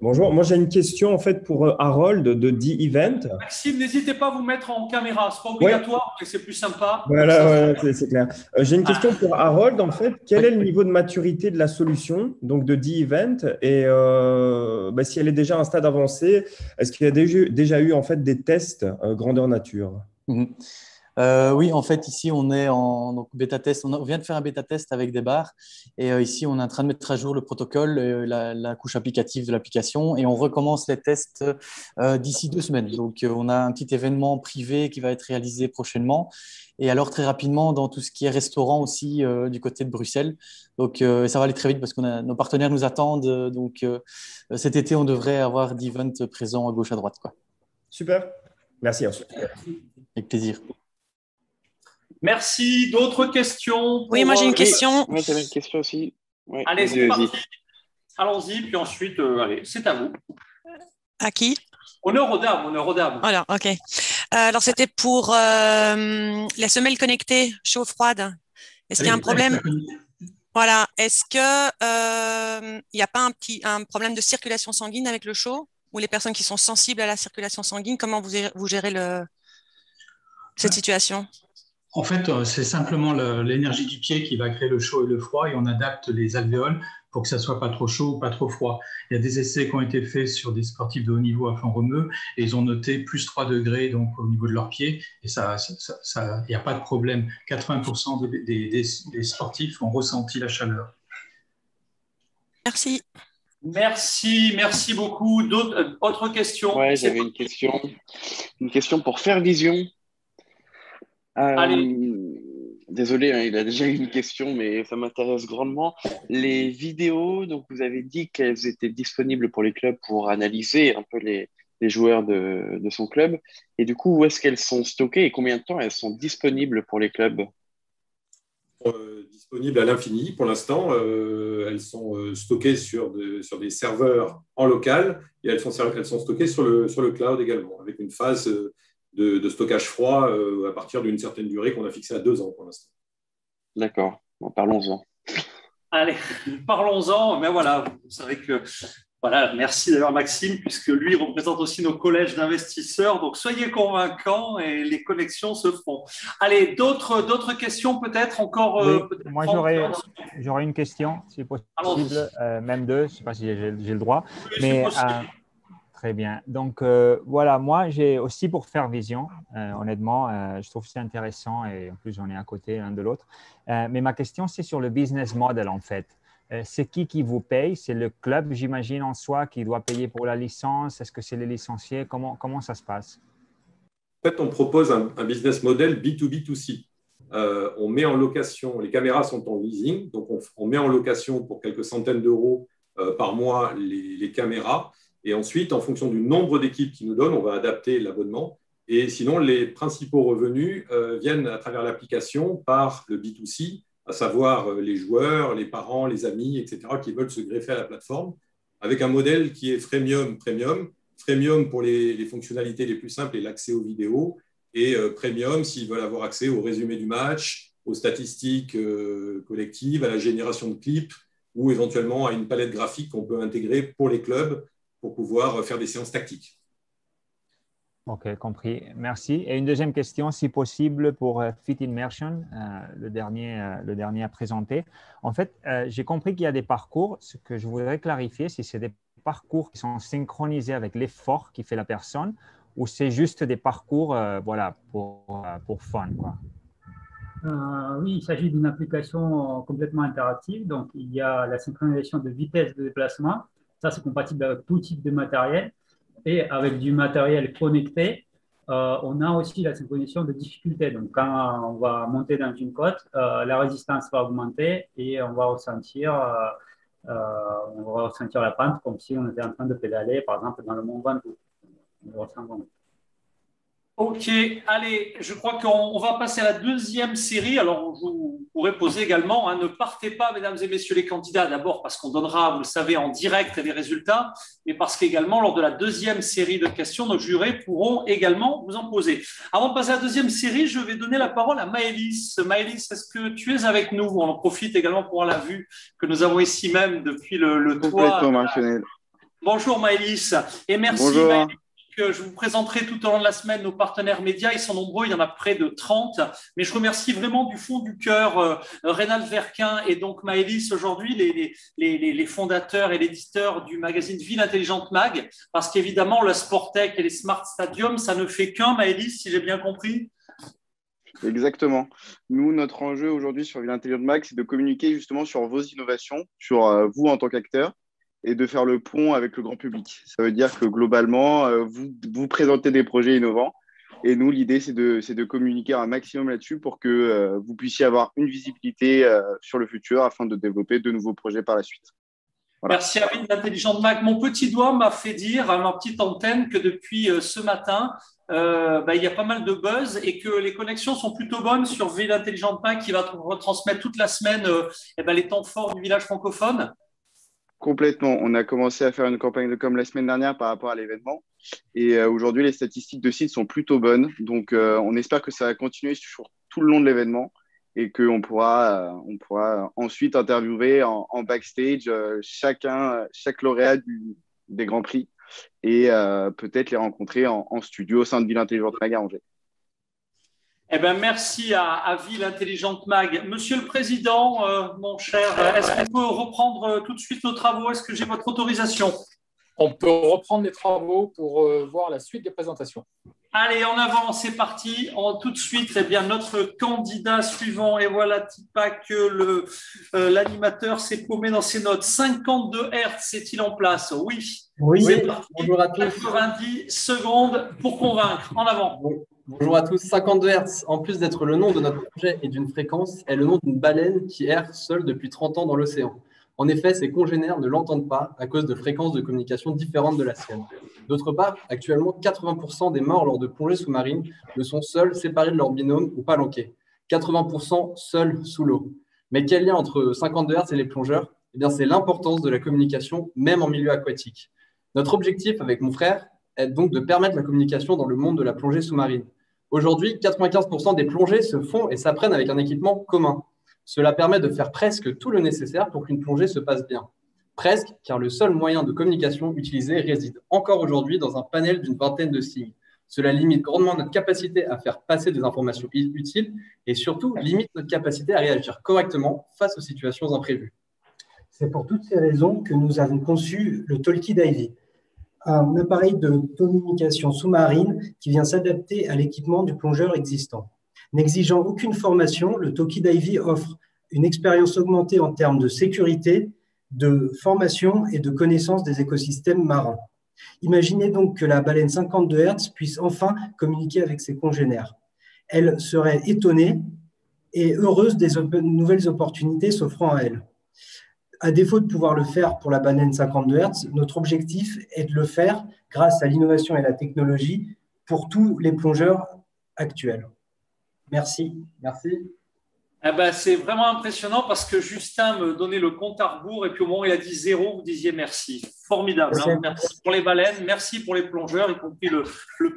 Bonjour, moi j'ai une question en fait pour Harold de D-Event. Maxime, n'hésitez pas à vous mettre en caméra, ce n'est pas obligatoire, mais c'est plus sympa. Voilà, c'est clair. J'ai une question pour Harold en fait. Quel est le niveau de maturité de la solution donc de D-Event et si elle est déjà à un stade avancé, est-ce qu'il y a déjà eu en fait des tests grandeur nature? Oui, en fait, ici, on est en bêta test. On vient de faire un bêta test avec des bars. Et ici, on est en train de mettre à jour le protocole, la couche applicative de l'application. Et on recommence les tests d'ici 2 semaines. Donc, on a un petit événement privé qui va être réalisé prochainement. Et alors, très rapidement, dans tout ce qui est restaurant aussi du côté de Bruxelles. Donc, ça va aller très vite parce que nos partenaires nous attendent. Donc, cet été, on devrait avoir d'event présents à gauche, à droite, quoi. Super. Merci. Avec plaisir. Merci. D'autres questions? Oui, moi j'ai une question. Moi j'avais une question aussi. Ouais, allez, c'est parti. Allons-y, puis ensuite, allez, c'est à vous. À qui? Honneur aux dames, honneur aux dames. Voilà, ok. Alors c'était pour les semelles connectées chaud-froide. Est-ce qu'il y a un problème? Voilà. Est-ce que il n'y a pas un problème de circulation sanguine avec le chaud? Ou les personnes qui sont sensibles à la circulation sanguine, comment vous gérez cette situation? En fait, c'est simplement l'énergie du pied qui va créer le chaud et le froid et on adapte les alvéoles pour que ça soit pas trop chaud ou pas trop froid. Il y a des essais qui ont été faits sur des sportifs de haut niveau à Font-Romeu et ils ont noté plus 3 degrés donc, au niveau de leurs pieds et il n'y a pas de problème. 80% des sportifs ont ressenti la chaleur. Merci. Merci beaucoup. Autres questions? Ouais, j'avais une question pour Fairvision. Allez. Désolé, hein, il a déjà eu une question, mais ça m'intéresse grandement. Les vidéos, donc vous avez dit qu'elles étaient disponibles pour les clubs pour analyser un peu les joueurs de son club. Et du coup, où est-ce qu'elles sont stockées et combien de temps elles sont disponibles pour les clubs? Disponibles à l'infini pour l'instant. Elles sont stockées sur des serveurs en local et elles sont stockées sur le cloud également, avec une phase de stockage froid à partir d'une certaine durée qu'on a fixée à 2 ans pour l'instant. D'accord, bon, parlons-en. Allez, parlons-en. Mais voilà, vous savez que voilà, merci d'ailleurs Maxime, puisque lui représente aussi nos collèges d'investisseurs. Donc soyez convaincants et les connexions se feront. Allez, d'autres questions peut-être encore moi, j'aurais une question, si possible, même 2. Je ne sais pas si j'ai le droit. Oui, mais très bien. Donc voilà, moi j'ai aussi pour Fairvision, honnêtement, je trouve que c'est intéressant et en plus on est à côté l'un de l'autre. Mais ma question c'est sur le business model en fait. C'est qui vous paye? C'est le club, j'imagine, en soi, qui doit payer pour la licence? Est-ce que c'est les licenciés? Comment ça se passe? En fait, on propose un business model B2B2C. On met en location, les caméras sont en leasing, donc on met en location pour quelques centaines d'euros par mois les caméras. Et ensuite, en fonction du nombre d'équipes qu'ils nous donnent, on va adapter l'abonnement. Et sinon, les principaux revenus viennent à travers l'application par le B2C, à savoir les joueurs, les parents, les amis, etc., qui veulent se greffer à la plateforme, avec un modèle qui est freemium. Freemium pour les fonctionnalités les plus simples et l'accès aux vidéos, et premium s'ils veulent avoir accès au résumé du match, aux statistiques collectives, à la génération de clips, ou éventuellement à une palette graphique qu'on peut intégrer pour les clubs pour pouvoir faire des séances tactiques. OK, compris. Merci. Et une deuxième question, si possible, pour Fit Immersion, le dernier à présenter. En fait, j'ai compris qu'il y a des parcours. Ce que je voudrais clarifier, si c'est des parcours qui sont synchronisés avec l'effort qui fait la personne ou c'est juste des parcours voilà, pour fun, quoi. Oui, il s'agit d'une application complètement interactive. Donc, il y a la synchronisation de vitesse de déplacement. Ça, c'est compatible avec tout type de matériel. Et avec du matériel connecté, on a aussi la synchronisation de difficulté. Donc, quand on va monter dans une côte, la résistance va augmenter et on va ressentir la pente comme si on était en train de pédaler, par exemple, dans le Mont Ventoux. OK, allez, je crois qu'on va passer à la deuxième série. Alors, je vous pourrais poser également, hein, ne partez pas, mesdames et messieurs les candidats, d'abord parce qu'on donnera, vous le savez, en direct les résultats, mais parce qu'également, lors de la deuxième série de questions, nos jurés pourront également vous en poser. Avant de passer à la deuxième série, je vais donner la parole à Maëlys. Maëlys, est-ce que tu es avec nous? On en profite également pour la vue que nous avons ici même depuis le toit. Bonjour Maëlys, et merci. Bonjour. Maëlys. Que je vous présenterai tout au long de la semaine nos partenaires médias. Ils sont nombreux, il y en a près de 30. Mais je remercie vraiment du fond du cœur Reynald Verquin et donc Maëlys aujourd'hui, les fondateurs et l'éditeur du magazine Ville Intelligente Mag, parce qu'évidemment, le Sportec et les Smart Stadiums, ça ne fait qu'un, Maëlys, si j'ai bien compris. Exactement. Nous, notre enjeu aujourd'hui sur Ville Intelligente Mag, c'est de communiquer justement sur vos innovations, sur vous en tant qu'acteur, et de faire le pont avec le grand public. Ça veut dire que globalement, vous présentez des projets innovants et nous, l'idée, c'est de communiquer un maximum là-dessus pour que vous puissiez avoir une visibilité sur le futur afin de développer de nouveaux projets par la suite. Voilà. Merci à Ville Intelligente Mag. Mon petit doigt m'a fait dire à ma petite antenne que depuis ce matin, il y a pas mal de buzz et que les connexions sont plutôt bonnes sur Ville Intelligente Mag qui va retransmettre toute la semaine les temps forts du village francophone. Complètement. On a commencé à faire une campagne de com la semaine dernière par rapport à l'événement. Et aujourd'hui, les statistiques de site sont plutôt bonnes. Donc, on espère que ça va continuer sur tout le long de l'événement et qu'on pourra ensuite interviewer en backstage chaque lauréat des Grands Prix et peut-être les rencontrer en studio au sein de Ville Intelligente Mag à Angers. Eh bien, merci à Ville Intelligente Mag. Monsieur le Président, mon cher, est-ce qu'on peut reprendre tout de suite nos travaux? Est-ce que j'ai votre autorisation? On peut reprendre les travaux pour voir la suite des présentations. Allez, en avant, c'est parti. Tout de suite, eh bien, notre candidat suivant, et voilà, pas que l'animateur s'est paumé dans ses notes. 52 Hz, est-il en place? Oui. Oui, c'est parti. Bonjour à tous. 90 secondes pour convaincre. En avant. Bonjour à tous. 52 Hz, en plus d'être le nom de notre projet et d'une fréquence, est le nom d'une baleine qui erre seule depuis 30 ans dans l'océan. En effet, ses congénères ne l'entendent pas à cause de fréquences de communication différentes de la sienne. D'autre part, actuellement, 80% des morts lors de plongées sous-marines le sont seuls, séparés de leur binôme ou palanqués. 80% seuls sous l'eau. Mais quel lien entre 52 Hz et les plongeurs? Eh bien, c'est l'importance de la communication, même en milieu aquatique. Notre objectif avec mon frère est donc de permettre la communication dans le monde de la plongée sous-marine. Aujourd'hui, 95% des plongées se font et s'apprennent avec un équipement commun. Cela permet de faire presque tout le nécessaire pour qu'une plongée se passe bien. Presque, car le seul moyen de communication utilisé réside encore aujourd'hui dans un panel d'une vingtaine de signes. Cela limite grandement notre capacité à faire passer des informations utiles et surtout limite notre capacité à réagir correctement face aux situations imprévues. C'est pour toutes ces raisons que nous avons conçu le Talkie Divey, un appareil de communication sous-marine qui vient s'adapter à l'équipement du plongeur existant. N'exigeant aucune formation, le Talkie Divey offre une expérience augmentée en termes de sécurité, de formation et de connaissance des écosystèmes marins. Imaginez donc que la baleine 52 Hz puisse enfin communiquer avec ses congénères. Elle serait étonnée et heureuse des nouvelles opportunités s'offrant à elle. À défaut de pouvoir le faire pour la baleine 52 Hz, notre objectif est de le faire grâce à l'innovation et la technologie pour tous les plongeurs actuels. Merci. Merci. Eh ben, c'est vraiment impressionnant parce que Justin me donnait le compte à rebours et puis au moment où il a dit 0, vous disiez merci. Formidable. Hein. Merci pour les baleines, merci pour les plongeurs, y compris le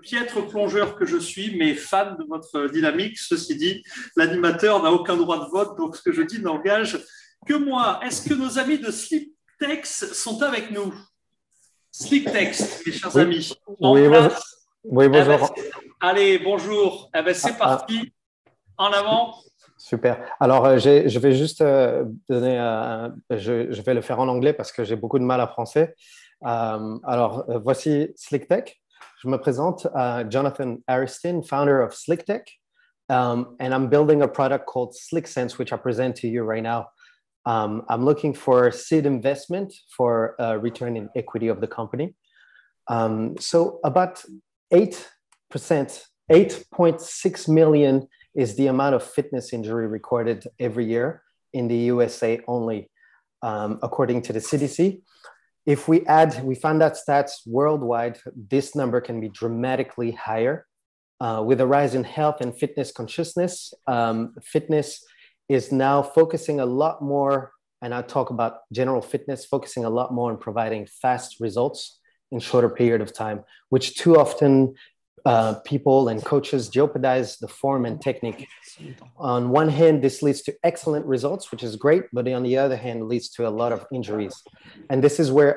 piètre plongeur que je suis, mais fan de votre dynamique. Ceci dit, l'animateur n'a aucun droit de vote, donc ce que je dis n'engage que moi. Est-ce que nos amis de SleepTex sont avec nous? SleepTex, mes chers amis. Oui, bonjour. Eh ben, allez, bonjour. Eh ben, c'est parti. En avant. Super. Alors, je vais juste donner, je vais le faire en anglais parce que j'ai beaucoup de mal à français. Alors, voici SlickTech. Je me présente, Jonathan Ariston, founder of SlickTech, and I'm building a product called SlickSense, which I present to you right now. I'm looking for seed investment for return in equity of the company. So about 8.6 million is the amount of fitness injury recorded every year in the USA only, according to the CDC. If we find that stats worldwide, this number can be dramatically higher. With a rise in health and fitness consciousness, fitness is now focusing a lot more, and I talk about general fitness, focusing a lot more on providing fast results in shorter period of time, which too often people and coaches jeopardize the form and technique. On one hand, this leads to excellent results, which is great, but on the other hand, leads to a lot of injuries. And this is where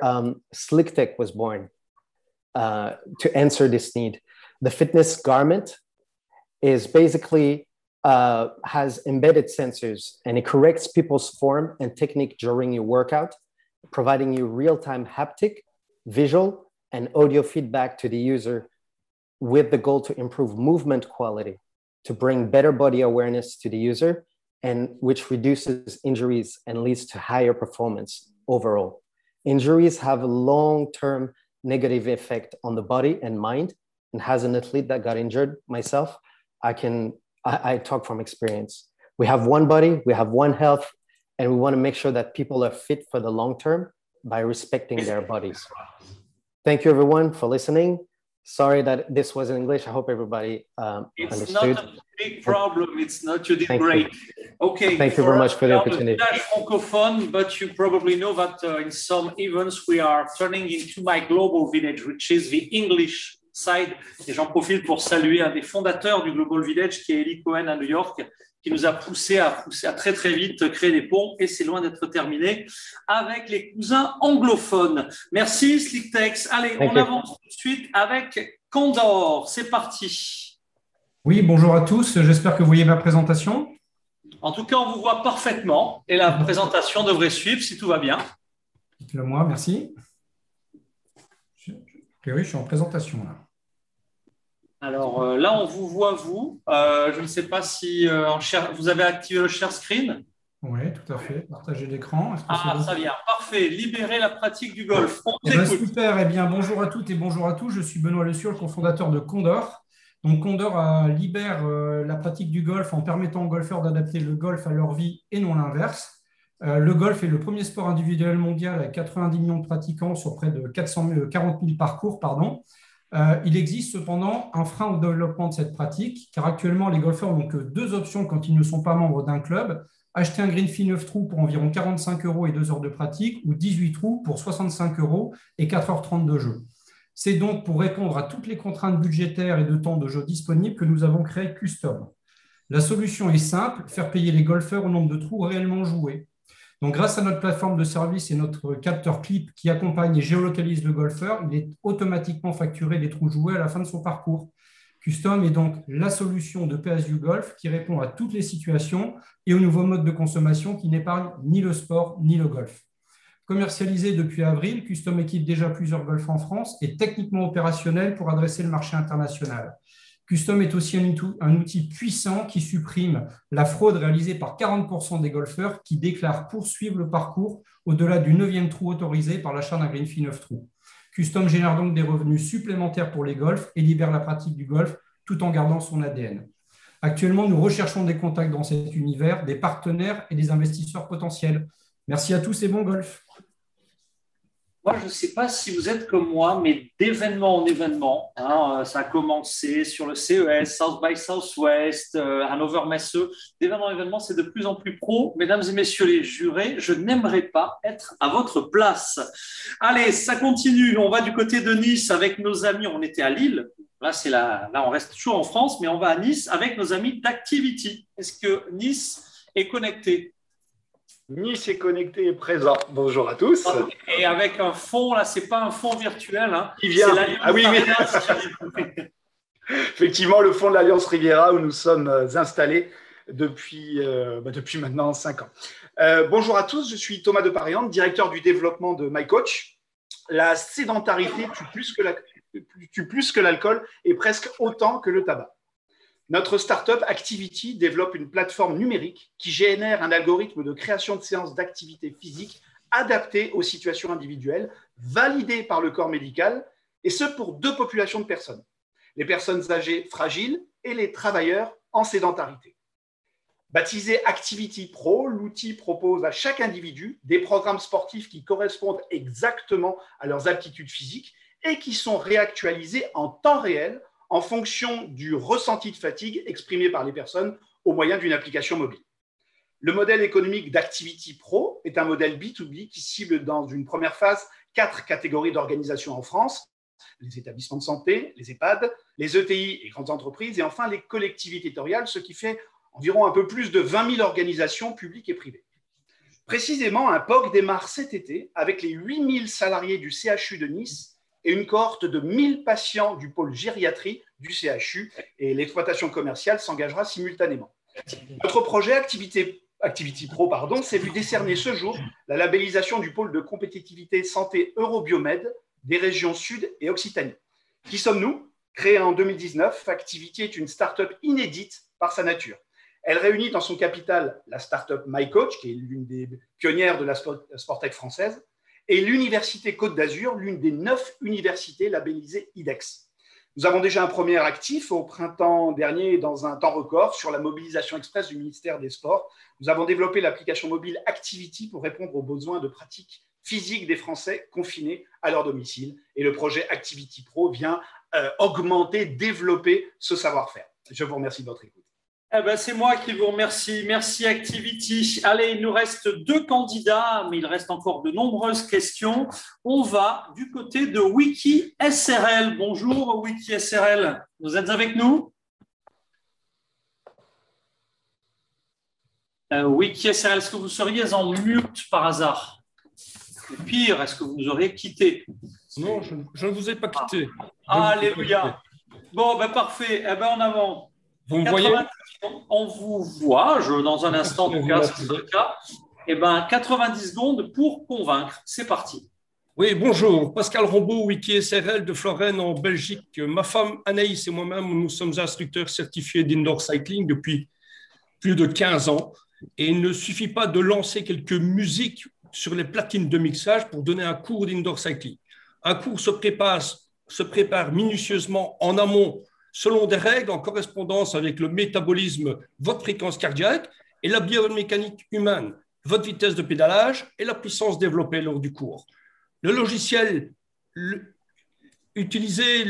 SlickTech was born to answer this need. The fitness garment is basically has embedded sensors, and it corrects people's form and technique during your workout, providing you real-time haptic, visual, and audio feedback to the user with the goal to improve movement quality, to bring better body awareness to the user, and which reduces injuries and leads to higher performance overall. Injuries have a long-term negative effect on the body and mind. And as an athlete that got injured myself, I talk from experience. We have one body, we have one health, and we want to make sure that people are fit for the long term by respecting their bodies. Thank you everyone for listening. Sorry that this was in English. I hope everybody it's understood. Not a big problem. It's not, you did Thank great. You. Okay. Thank you very much for the opportunity. Francophone, but you probably know that in some events we are turning into My Global Village, which is the English side. Et j'en profite pour saluer un des fondateurs du Global Village, qui est Eli Cohen à New York, qui nous a poussé à très très vite créer des ponts, et c'est loin d'être terminé, avec les cousins anglophones. Merci SlickTech. Allez, on avance tout de suite avec Condor. C'est parti. Oui, bonjour à tous. J'espère que vous voyez ma présentation. En tout cas, on vous voit parfaitement, et la présentation devrait suivre si tout va bien. Dites-le moi, merci. Oui, je suis en présentation là. Alors là, on vous voit, vous. Je ne sais pas si vous avez activé le share screen. Oui, tout à fait. Partager l'écran. Ça vient. Parfait. Libérer la pratique du golf. Super. Eh bien, bonjour à toutes et bonjour à tous. Je suis Benoît Le Sieur, le cofondateur de Condor. Donc, Condor libère la pratique du golf en permettant aux golfeurs d'adapter le golf à leur vie et non l'inverse. Le golf est le premier sport individuel mondial avec 90 millions de pratiquants sur près de 40 000 parcours. Il existe cependant un frein au développement de cette pratique, car actuellement, les golfeurs n'ont que 2 options quand ils ne sont pas membres d'un club. Acheter un green fee 9 trous pour environ 45 € et 2 heures de pratique, ou 18 trous pour 65 € et 4h30 de jeu. C'est donc pour répondre à toutes les contraintes budgétaires et de temps de jeu disponibles que nous avons créé Custom. La solution est simple, faire payer les golfeurs au nombre de trous réellement joués. Donc, grâce à notre plateforme de service et notre capteur clip qui accompagne et géolocalise le golfeur, il est automatiquement facturé des trous joués à la fin de son parcours. Custom est donc la solution de pay-as-you golf qui répond à toutes les situations et aux nouveaux modes de consommation qui n'épargnent ni le sport ni le golf. Commercialisé depuis avril, Custom équipe déjà plusieurs golfs en France et techniquement opérationnel pour adresser le marché international. Custom est aussi un outil puissant qui supprime la fraude réalisée par 40% des golfeurs qui déclarent poursuivre le parcours au-delà du 9e trou autorisé par l'achat d'un green fee 9 trous. Custom génère donc des revenus supplémentaires pour les golfs et libère la pratique du golf tout en gardant son ADN. Actuellement, nous recherchons des contacts dans cet univers, des partenaires et des investisseurs potentiels. Merci à tous et bon golf. Moi, je ne sais pas si vous êtes comme moi, mais d'événement en événement, ça a commencé sur le CES, South by Southwest, Hannover Messe, d'événement en événement, c'est de plus en plus pro. Mesdames et messieurs les jurés, je n'aimerais pas être à votre place. Allez, ça continue. On va du côté de Nice avec nos amis. On était à Lille. Là, on reste toujours en France, mais on va à Nice avec nos amis d'Activity. Est-ce que Nice est connecté ? Nice est connecté et présent. Bonjour à tous. Et avec un fond, là, ce n'est pas un fond virtuel. Qui vient. Ah oui. Effectivement, le fond de l'Alliance Riviera où nous sommes installés depuis maintenant 5 ans. Bonjour à tous, je suis Thomas de Paréante, directeur du développement de MyCoach. La sédentarité tue plus que l'alcool et presque autant que le tabac. Notre startup Activity développe une plateforme numérique qui génère un algorithme de création de séances d'activité physique adaptées aux situations individuelles, validées par le corps médical, et ce pour 2 populations de personnes, les personnes âgées fragiles et les travailleurs en sédentarité. Baptisé Activity Pro, l'outil propose à chaque individu des programmes sportifs qui correspondent exactement à leurs aptitudes physiques et qui sont réactualisés en temps réel en fonction du ressenti de fatigue exprimé par les personnes au moyen d'une application mobile. Le modèle économique d'Activity Pro est un modèle B2B qui cible dans une première phase 4 catégories d'organisations en France, les établissements de santé, les EHPAD, les ETI et grandes entreprises, et enfin les collectivités territoriales, ce qui fait environ un peu plus de 20 000 organisations publiques et privées. Précisément, un POC démarre cet été avec les 8 000 salariés du CHU de Nice et une cohorte de 1 000 patients du pôle gériatrie du CHU, et l'exploitation commerciale s'engagera simultanément. Notre projet Activity Pro s'est vu décerner ce jour la labellisation du pôle de compétitivité santé Eurobiomed des régions Sud et Occitanie. Qui sommes-nous ? Créée en 2019, Activity est une start-up inédite par sa nature. Elle réunit dans son capital la start-up MyCoach, qui est l'une des pionnières de la Sportec française, et l'Université Côte d'Azur, l'une des 9 universités labellisées IDEX. Nous avons déjà un premier actif au printemps dernier dans un temps record sur la mobilisation express du ministère des Sports. Nous avons développé l'application mobile Activity pour répondre aux besoins de pratique physique des Français confinés à leur domicile. Et le projet Activity Pro vient augmenter, développer ce savoir-faire. Je vous remercie de votre écoute. C'est moi qui vous remercie. Merci Activity. Allez, il nous reste 2 candidats, mais il reste encore de nombreuses questions. On va du côté de Wiki SRL. Bonjour Wiki SRL, vous êtes avec nous? Wiki SRL, est-ce que vous seriez en mute par hasard? Ou pire, est-ce que vous nous auriez quitté? Non, je ne vous ai pas quitté. Alléluia. Bon, parfait. En avant. Vous me voyez? On vous voit, dans un instant, en tout cas, c'est le cas. 90 secondes pour convaincre. C'est parti. Oui, bonjour. Pascal Rombaud, Wiki SRL de Florène en Belgique. Ma femme Anaïs et moi-même, nous sommes instructeurs certifiés d'indoor cycling depuis plus de 15 ans. Et il ne suffit pas de lancer quelques musiques sur les platines de mixage pour donner un cours d'indoor cycling. Un cours se prépare minutieusement en amont selon des règles en correspondance avec le métabolisme, votre fréquence cardiaque et la biomécanique humaine, votre vitesse de pédalage et la puissance développée lors du cours. Le logiciel utilisé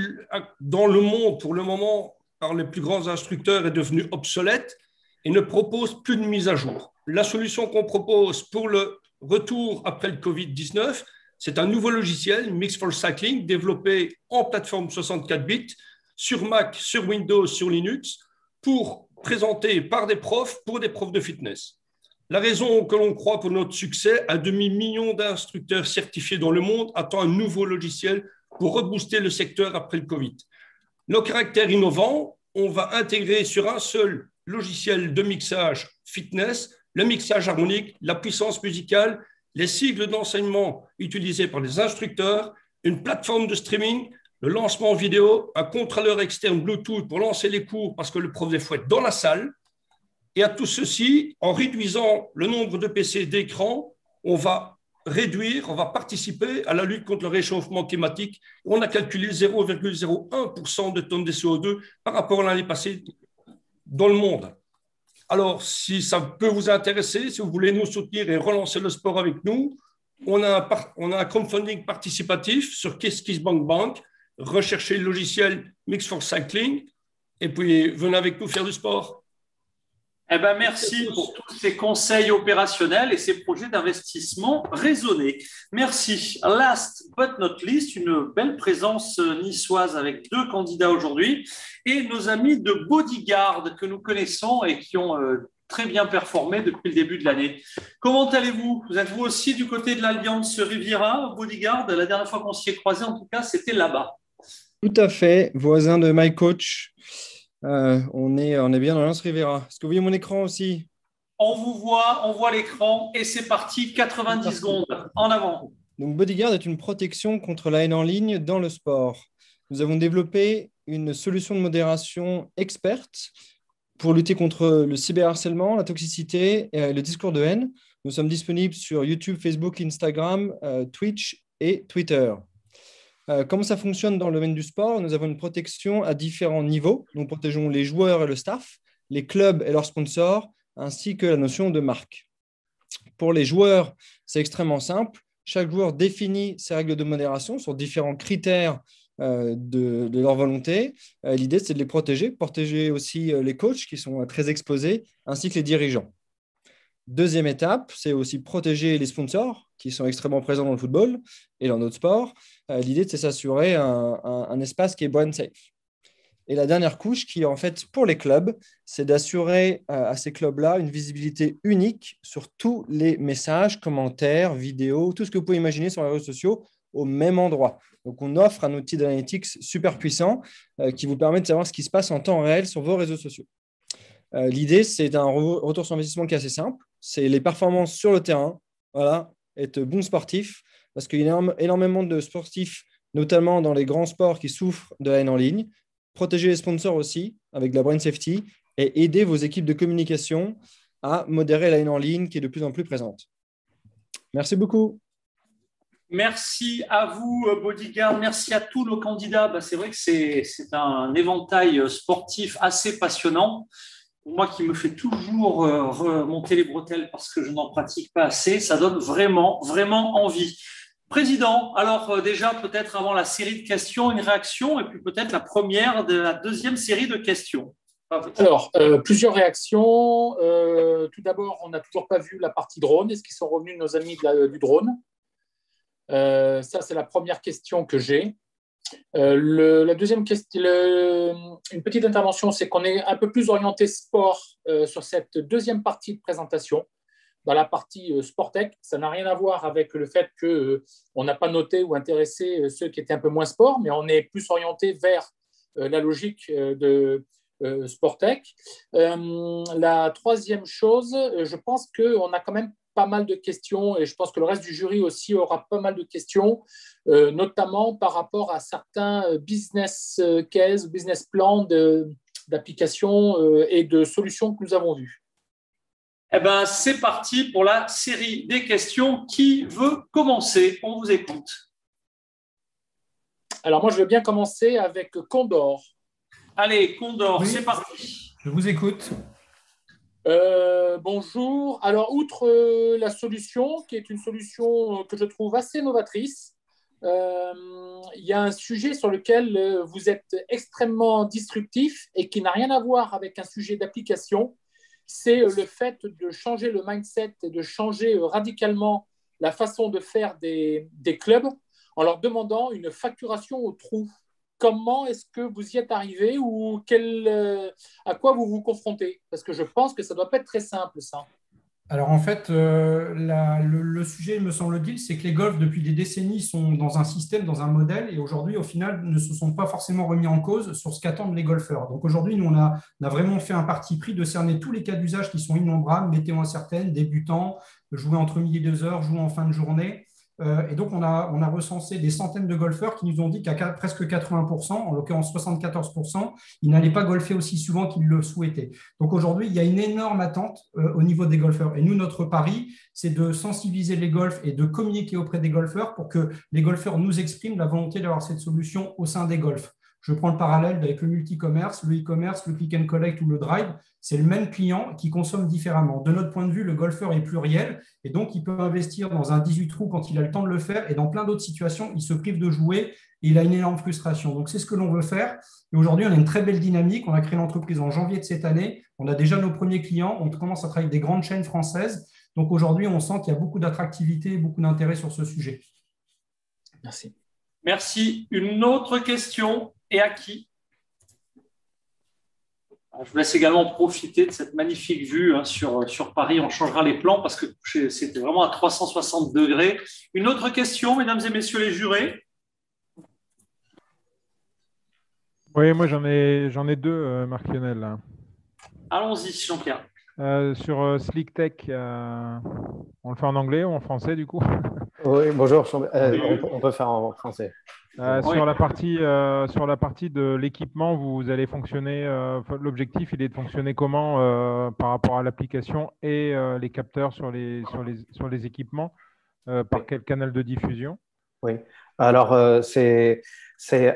dans le monde pour le moment par les plus grands instructeurs est devenu obsolète et ne propose plus de mise à jour. La solution qu'on propose pour le retour après le Covid-19, c'est un nouveau logiciel, Mix4Cycling, développé en plateforme 64 bits, sur Mac, sur Windows, sur Linux, présenté par des profs pour des profs de fitness. La raison que l'on croit pour notre succès, un demi-million d'instructeurs certifiés dans le monde attend un nouveau logiciel pour rebooster le secteur après le Covid. Nos caractères innovants, on va intégrer sur un seul logiciel de mixage fitness, le mixage harmonique, la puissance musicale, les cycles d'enseignement utilisés par les instructeurs, une plateforme de streaming, le lancement vidéo, un contrôleur externe Bluetooth pour lancer les cours parce que le prof des fois est dans la salle. Et à tout ceci, en réduisant le nombre de PC et d'écrans, on va participer à la lutte contre le réchauffement climatique. On a calculé 0,01% de tonnes de CO2 par rapport à l'année passée dans le monde. Alors, si ça peut vous intéresser, si vous voulez nous soutenir et relancer le sport avec nous, on a un crowdfunding participatif sur KissKissBankBank. Recherchez le logiciel Mix4Cycling et puis venez avec nous faire du sport. Eh ben, merci pour tous ces conseils opérationnels et ces projets d'investissement raisonnés. Merci. Last but not least, une belle présence niçoise avec 2 candidats aujourd'hui et nos amis de Bodyguard que nous connaissons et qui ont très bien performé depuis le début de l'année. Comment allez-vous? Vous êtes vous aussi du côté de l'Alliance Riviera, Bodyguard? La dernière fois qu'on s'y est croisés, en tout cas, c'était là-bas. Tout à fait, voisin de MyCoach. On est bien dans l'Alliance Riviera. Est-ce que vous voyez mon écran aussi? On vous voit, on voit l'écran et c'est parti, 90 secondes, en avant. Donc Bodyguard est une protection contre la haine en ligne dans le sport. Nous avons développé une solution de modération experte pour lutter contre le cyberharcèlement, la toxicité et le discours de haine. Nous sommes disponibles sur YouTube, Facebook, Instagram, Twitch et Twitter. Comment ça fonctionne dans le domaine du sport? Nous avons une protection à différents niveaux. Nous protégeons les joueurs et le staff, les clubs et leurs sponsors, ainsi que la notion de marque. Pour les joueurs, c'est extrêmement simple. Chaque joueur définit ses règles de modération sur différents critères de leur volonté. L'idée, c'est de les protéger aussi les coachs qui sont très exposés, ainsi que les dirigeants. Deuxième étape, c'est aussi protéger les sponsors qui sont extrêmement présents dans le football et dans d'autres sports. L'idée, c'est s'assurer un espace qui est brand safe. Et la dernière couche, qui est en fait pour les clubs, c'est d'assurer à ces clubs-là une visibilité unique sur tous les messages, commentaires, vidéos, tout ce que vous pouvez imaginer sur les réseaux sociaux au même endroit. Donc, on offre un outil d'analytics super puissant qui vous permet de savoir ce qui se passe en temps réel sur vos réseaux sociaux. L'idée, c'est un retour sur investissement qui est assez simple. C'est les performances sur le terrain, voilà, être bon sportif, parce qu'il y a énormément de sportifs, notamment dans les grands sports, qui souffrent de la haine en ligne. Protéger les sponsors aussi, avec de la brand safety, et aider vos équipes de communication à modérer la haine en ligne qui est de plus en plus présente. Merci beaucoup. Merci à vous, Bodyguard. Merci à tous nos candidats. C'est vrai que c'est un éventail sportif assez passionnant. Moi qui me fait toujours remonter les bretelles parce que je n'en pratique pas assez, ça donne vraiment, vraiment envie. Président, alors déjà peut-être avant la série de questions, une réaction et puis peut-être la première de la deuxième série de questions. Alors, plusieurs réactions. Tout d'abord, on n'a toujours pas vu la partie drone. Est-ce qu'ils sont revenus, nos amis du drone? Ça, c'est la première question que j'ai. La deuxième question, une petite intervention, c'est qu'on est un peu plus orienté sport sur cette deuxième partie de présentation. Dans la partie sport tech, ça n'a rien à voir avec le fait qu'on n'a pas noté ou intéressé ceux qui étaient un peu moins sport, mais on est plus orienté vers la logique de sport tech. La troisième chose, je pense qu'on a quand même pas mal de questions et je pense que le reste du jury aussi aura pas mal de questions, notamment par rapport à certains business cases, business plans d'applications et de solutions que nous avons vues. Eh bien, c'est parti pour la série des questions. Qui veut commencer? On vous écoute. Alors, moi, je veux bien commencer avec Condor. Allez, Condor, oui, c'est parti. Je vous écoute. Bonjour. Alors, outre la solution, qui est une solution que je trouve assez novatrice, il y a un sujet sur lequel vous êtes extrêmement disruptif et qui n'a rien à voir avec un sujet d'application. C'est le fait de changer le mindset et de changer radicalement la façon de faire des clubs en leur demandant une facturation au trou. Comment est-ce que vous y êtes arrivé ou à quoi vous vous confrontez? Parce que je pense que ça ne doit pas être très simple, ça. Alors en fait, le sujet, me semble-t-il, c'est que les golfs, depuis des décennies, sont dans un système, dans un modèle, et aujourd'hui, au final, ne se sont pas forcément remis en cause sur ce qu'attendent les golfeurs. Donc aujourd'hui, nous, on a vraiment fait un parti pris de cerner tous les cas d'usage qui sont innombrables, météo incertaine, débutants, jouer entre midi et 2 heures, jouer en fin de journée. Et donc, on a recensé des centaines de golfeurs qui nous ont dit qu'à presque 80%, en l'occurrence 74%, ils n'allaient pas golfer aussi souvent qu'ils le souhaitaient. Donc aujourd'hui, il y a une énorme attente au niveau des golfeurs. Et nous, notre pari, c'est de sensibiliser les golfs et de communiquer auprès des golfeurs pour que les golfeurs nous expriment la volonté d'avoir cette solution au sein des golfs. Je prends le parallèle avec le multi-commerce, le e-commerce, le click and collect ou le drive. C'est le même client qui consomme différemment. De notre point de vue, le golfeur est pluriel et donc il peut investir dans un 18 trous quand il a le temps de le faire et dans plein d'autres situations, il se prive de jouer et il a une énorme frustration. Donc, c'est ce que l'on veut faire. Et aujourd'hui, on a une très belle dynamique. On a créé l'entreprise en janvier de cette année. On a déjà nos premiers clients. On commence à travailler avec des grandes chaînes françaises. Donc, aujourd'hui, on sent qu'il y a beaucoup d'attractivité et beaucoup d'intérêt sur ce sujet. Merci. Merci. Une autre question? Et à qui? Je vous laisse également profiter de cette magnifique vue sur Paris. On changera les plans parce que c'était vraiment à 360 degrés. Une autre question, mesdames et messieurs les jurés? Oui, moi j'en ai deux, Marc Lionel. Allons-y, Jean-Pierre. Sur Slick Tech, on le fait en anglais ou en français du coup? Oui, bonjour. On peut faire en français. Sur la partie de l'équipement, vous allez fonctionner. L'objectif, il est de fonctionner comment par rapport à l'application et les capteurs sur les équipements. Par quel canal de diffusion? Oui. Alors c'est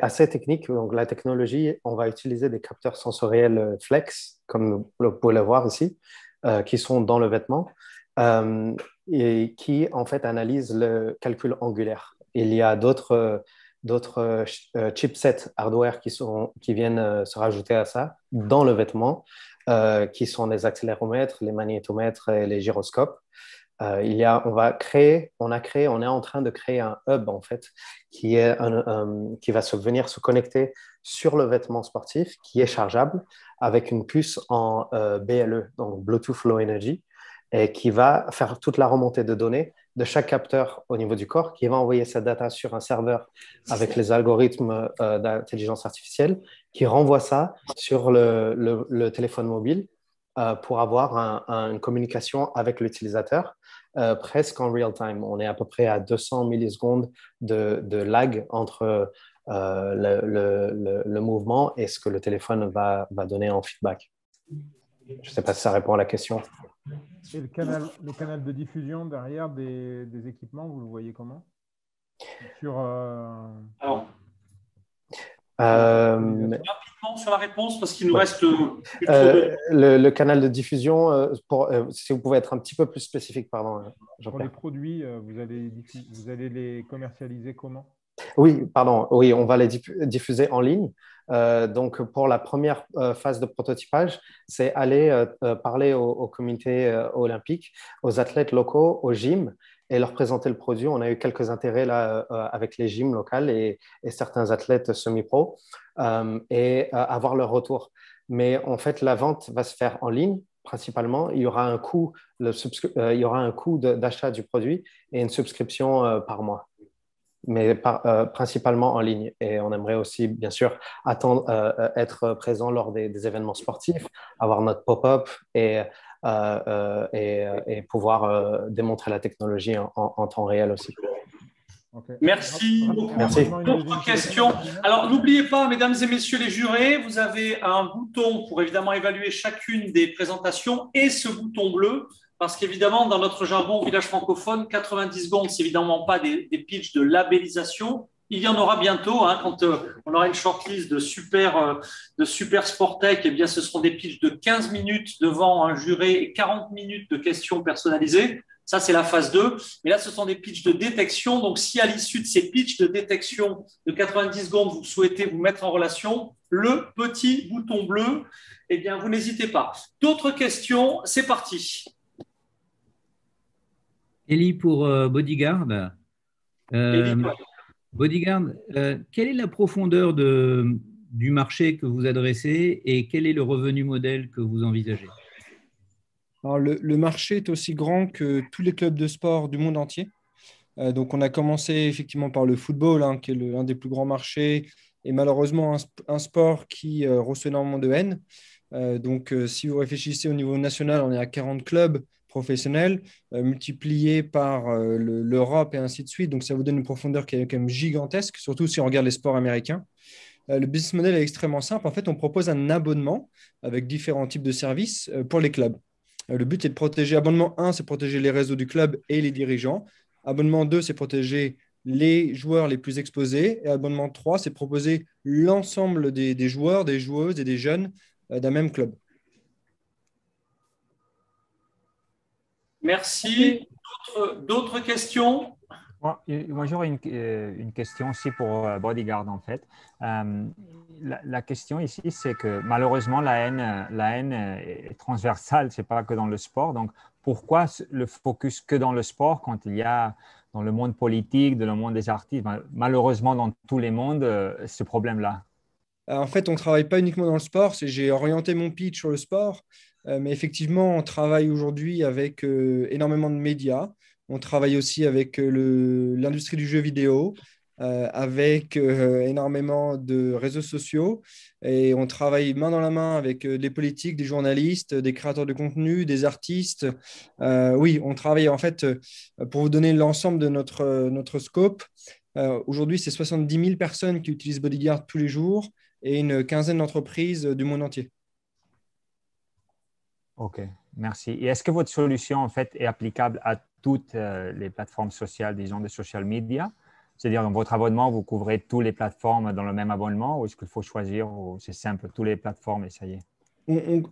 assez technique. Donc la technologie, on va utiliser des capteurs sensoriels flex, comme vous pouvez le voir ici, qui sont dans le vêtement et qui en fait analysent le calcul angulaire. Il y a d'autres chipsets hardware qui viennent se rajouter à ça dans le vêtement, qui sont les accéléromètres, les magnétomètres et les gyroscopes. On est en train de créer un hub en fait qui va venir se connecter sur le vêtement sportif qui est chargeable avec une puce en BLE, donc Bluetooth Low Energy, et qui va faire toute la remontée de données de chaque capteur au niveau du corps, qui va envoyer cette data sur un serveur avec les algorithmes d'intelligence artificielle, qui renvoie ça sur le téléphone mobile pour avoir une communication avec l'utilisateur presque en real time. On est à peu près à 200 millisecondes de lag entre le mouvement et ce que le téléphone va donner en feedback. Je ne sais pas si ça répond à la question. Et le canal de diffusion derrière des équipements, vous le voyez comment? Alors, rapidement sur la réponse, parce qu'il nous reste le canal de diffusion, si vous pouvez être un petit peu plus spécifique, pardon. Pour les produits, vous allez les commercialiser comment? Oui, pardon. Oui, on va les diffuser en ligne. Donc, pour la première phase de prototypage, c'est aller parler au comité olympique, aux athlètes locaux, aux gyms et leur présenter le produit. On a eu quelques intérêts là avec les gyms locales et certains athlètes semi-pro et avoir leur retour. Mais en fait, la vente va se faire en ligne principalement. Il y aura un coût d'achat du produit et une subscription par mois, mais principalement en ligne. Et on aimerait aussi, bien sûr, être présent lors des événements sportifs, avoir notre pop-up et et pouvoir démontrer la technologie en temps réel aussi. Okay. Merci beaucoup. Merci. D'autres questions? Alors, n'oubliez pas, mesdames et messieurs les jurés, vous avez un bouton pour évidemment évaluer chacune des présentations et ce bouton bleu, parce qu'évidemment, dans notre jargon village francophone, 90 secondes, c'est évidemment pas des pitchs de labellisation. Il y en aura bientôt, hein, quand on aura une shortlist de super Sportech, eh bien, ce seront des pitchs de 15 minutes devant un juré et 40 minutes de questions personnalisées. Ça, c'est la phase 2. Mais là, ce sont des pitchs de détection. Donc, si à l'issue de ces pitchs de détection de 90 secondes, vous souhaitez vous mettre en relation, le petit bouton bleu, eh bien, vous n'hésitez pas. D'autres questions? C'est parti. Elie pour Bodyguard. Bodyguard, quelle est la profondeur du marché que vous adressez et quel est le revenu modèle que vous envisagez? Alors, le marché est aussi grand que tous les clubs de sport du monde entier. Donc, on a commencé effectivement par le football, hein, qui est l'un des plus grands marchés, et malheureusement un sport qui reçoit énormément de haine. Donc, si vous réfléchissez au niveau national, on est à 40 clubs professionnels, multipliés par l'Europe et ainsi de suite. Donc, ça vous donne une profondeur qui est quand même gigantesque, surtout si on regarde les sports américains. Le business model est extrêmement simple. En fait, on propose un abonnement avec différents types de services pour les clubs. Le but est de protéger. Abonnement 1, c'est protéger les réseaux du club et les dirigeants. Abonnement 2, c'est protéger les joueurs les plus exposés. Et abonnement 3, c'est proposer l'ensemble des joueurs, des joueuses et des jeunes d'un même club. Merci. D'autres questions? Moi, j'aurais une question aussi pour Bodyguard, en fait. La question ici, c'est que malheureusement, la haine est transversale, ce n'est pas que dans le sport. Donc, pourquoi le focus que dans le sport quand il y a dans le monde politique, dans le monde des artistes, malheureusement dans tous les mondes, ce problème-là? En fait, on ne travaille pas uniquement dans le sport. J'ai orienté mon pitch sur le sport, mais effectivement, on travaille aujourd'hui avec énormément de médias. On travaille aussi avec l'industrie du jeu vidéo, avec énormément de réseaux sociaux. Et on travaille main dans la main avec des politiques, des journalistes, des créateurs de contenu, des artistes. Oui, on travaille en fait, pour vous donner l'ensemble de notre scope. Aujourd'hui, c'est 70 000 personnes qui utilisent Bodyguard tous les jours et une quinzaine d'entreprises du monde entier. OK, merci. Et est-ce que votre solution, en fait, est applicable à toutes les plateformes sociales, disons, des social media? C'est-à-dire, dans votre abonnement, vous couvrez toutes les plateformes dans le même abonnement ou est-ce qu'il faut choisir ou c'est simple, toutes les plateformes et ça y est?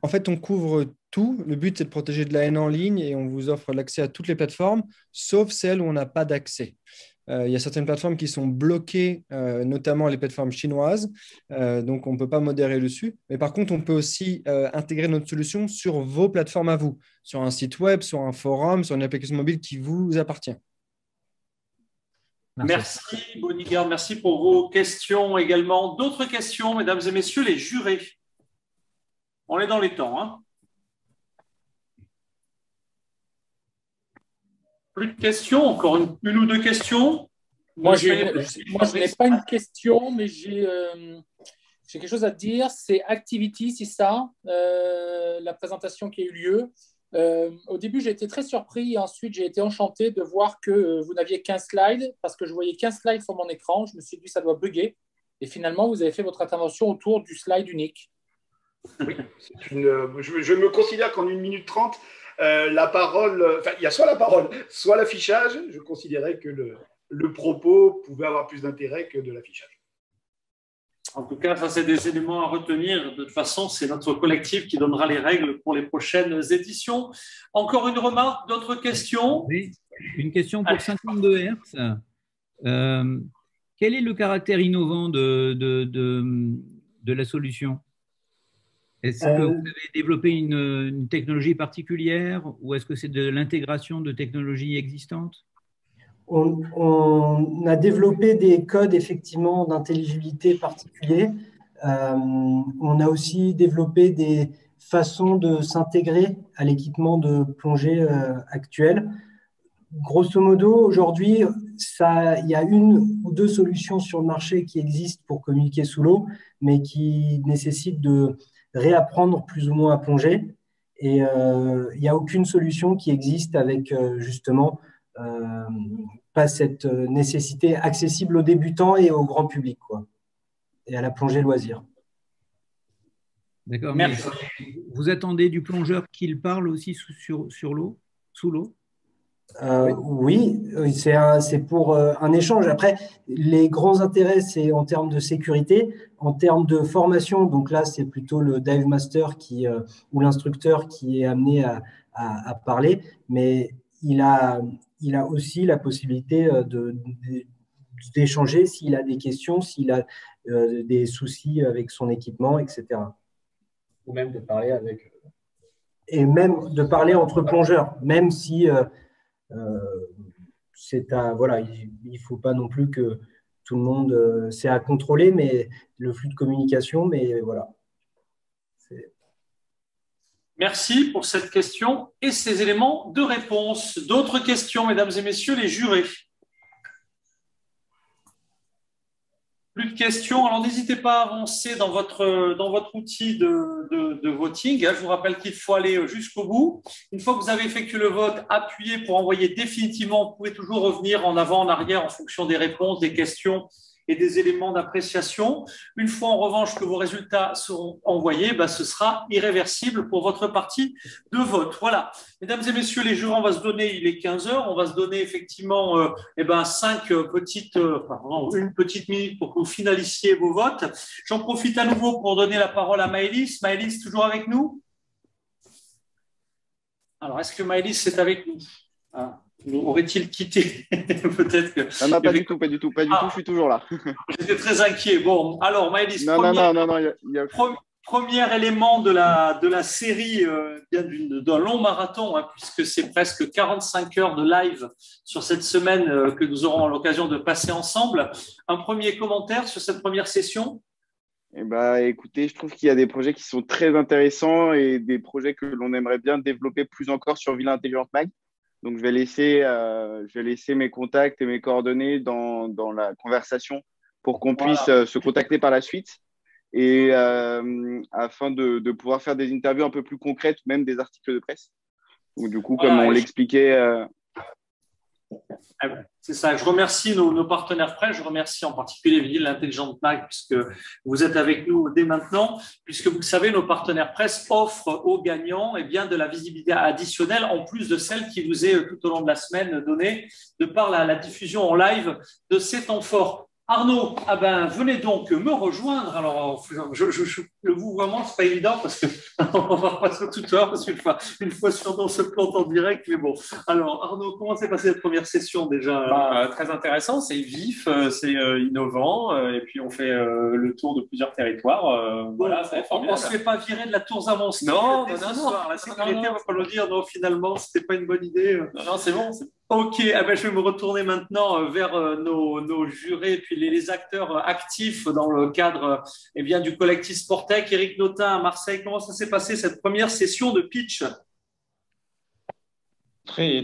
En fait, on couvre tout. Le but, c'est de protéger de la haine en ligne et on vous offre l'accès à toutes les plateformes, sauf celles où on n'a pas d'accès. Il y a certaines plateformes qui sont bloquées, notamment les plateformes chinoises, donc on ne peut pas modérer dessus. Mais par contre, on peut aussi intégrer notre solution sur vos plateformes à vous, sur un site web, sur un forum, sur une application mobile qui vous appartient. Merci Bodyguard, merci pour vos questions également. D'autres questions, mesdames et messieurs, les jurés? On est dans les temps, hein? Plus de questions? Encore une ou deux questions? Moi, je n'ai pas une question, mais j'ai quelque chose à te dire. C'est Activity, c'est ça, la présentation qui a eu lieu. Au début, j'ai été très surpris et ensuite, j'ai été enchanté de voir que vous n'aviez qu'un slide parce que je voyais 15 slides sur mon écran. Je me suis dit, ça doit bugger. Et finalement, vous avez fait votre intervention autour du slide unique. Oui, je me considère qu'en 1 minute 30, la parole, il y a soit la parole, soit l'affichage. Je considérais que le propos pouvait avoir plus d'intérêt que de l'affichage. En tout cas, ça, c'est des éléments à retenir. De toute façon, c'est notre collectif qui donnera les règles pour les prochaines éditions. Encore une remarque, d'autres questions? Oui, une question pour 52 Hz. Quel est le caractère innovant de la solution? Est-ce que vous avez développé une technologie particulière ou est-ce que c'est de l'intégration de technologies existantes? On a développé des codes effectivement d'intelligibilité particuliers. On a aussi développé des façons de s'intégrer à l'équipement de plongée actuel. Grosso modo, aujourd'hui, il y a 1 ou 2 solutions sur le marché qui existent pour communiquer sous l'eau, mais qui nécessitent de réapprendre plus ou moins à plonger. Et il n'y a aucune solution qui existe avec justement pas cette nécessité accessible aux débutants et au grand public, quoi, et à la plongée loisir. D'accord, mais vous attendez du plongeur qu'il parle aussi sous l'eau? Oui, c'est pour un échange. Après, les grands intérêts, c'est en termes de sécurité, en termes de formation. Donc là, c'est plutôt le dive master ou l'instructeur qui est amené à parler, mais il a aussi la possibilité d'échanger s'il a des questions, s'il a des soucis avec son équipement, etc. Ou même de parler avec... Et même de parler entre plongeurs, même si voilà, il ne faut pas non plus que tout le monde, c'est à contrôler, mais le flux de communication, mais voilà. Merci pour cette question et ces éléments de réponse. D'autres questions, mesdames et messieurs les jurés? Plus de questions, alors n'hésitez pas à avancer dans votre outil de voting. Je vous rappelle qu'il faut aller jusqu'au bout. Une fois que vous avez effectué le vote, appuyez pour envoyer définitivement. Vous pouvez toujours revenir en avant, en arrière en fonction des réponses, des questions et des éléments d'appréciation. Une fois en revanche que vos résultats seront envoyés, ce sera irréversible pour votre partie de vote. Voilà. Mesdames et messieurs les jurés, on va se donner, il est 15 h, on va se donner effectivement une petite minute pour que vous finalisiez vos votes. J'en profite à nouveau pour donner la parole à Maëlys. Maëlys, toujours avec nous? Alors, est-ce que Maëlys est avec nous? Aurait-il quitté? Peut-être que... Non, pas du tout, je suis toujours là. J'étais très inquiet. Bon, alors Maëlys, premier élément de la série d'un long marathon, puisque c'est presque 45 heures de live sur cette semaine que nous aurons l'occasion de passer ensemble. Un premier commentaire sur cette première session? Écoutez, je trouve qu'il y a des projets qui sont très intéressants et des projets que l'on aimerait bien développer plus encore sur Ville Intelligente Mag. Donc, je vais laisser mes contacts et mes coordonnées dans la conversation pour qu'on puisse se contacter par la suite et afin de pouvoir faire des interviews un peu plus concrètes, même des articles de presse. Donc, du coup, comme on l'expliquait… C'est ça. Je remercie nos partenaires presse. Je remercie en particulier Ville Intelligente Mag, puisque vous êtes avec nous dès maintenant, puisque vous le savez, nos partenaires presse offrent aux gagnants de la visibilité additionnelle en plus de celle qui vous est tout au long de la semaine donnée de par la diffusion en live de ces temps forts. Arnaud, venez donc me rejoindre. Alors, je le vous vraiment, c'est pas évident parce que on va pas se tutoyer parce qu'une fois sur on se plante en direct. Mais bon, alors Arnaud, comment s'est passée cette première session déjà? Très intéressant, c'est vif, c'est innovant, et puis on fait le tour de plusieurs territoires. Voilà, ça va être formidable. On ne se fait pas virer de la tour Zavance. Non. La sécurité, on va pas le dire. Non, finalement, c'était pas une bonne idée. Non, c'est bon. Ok, je vais me retourner maintenant vers nos jurés, puis les acteurs actifs dans le cadre du collectif Sportec. Éric Notin à Marseille, comment ça s'est passé cette première session de pitch? Très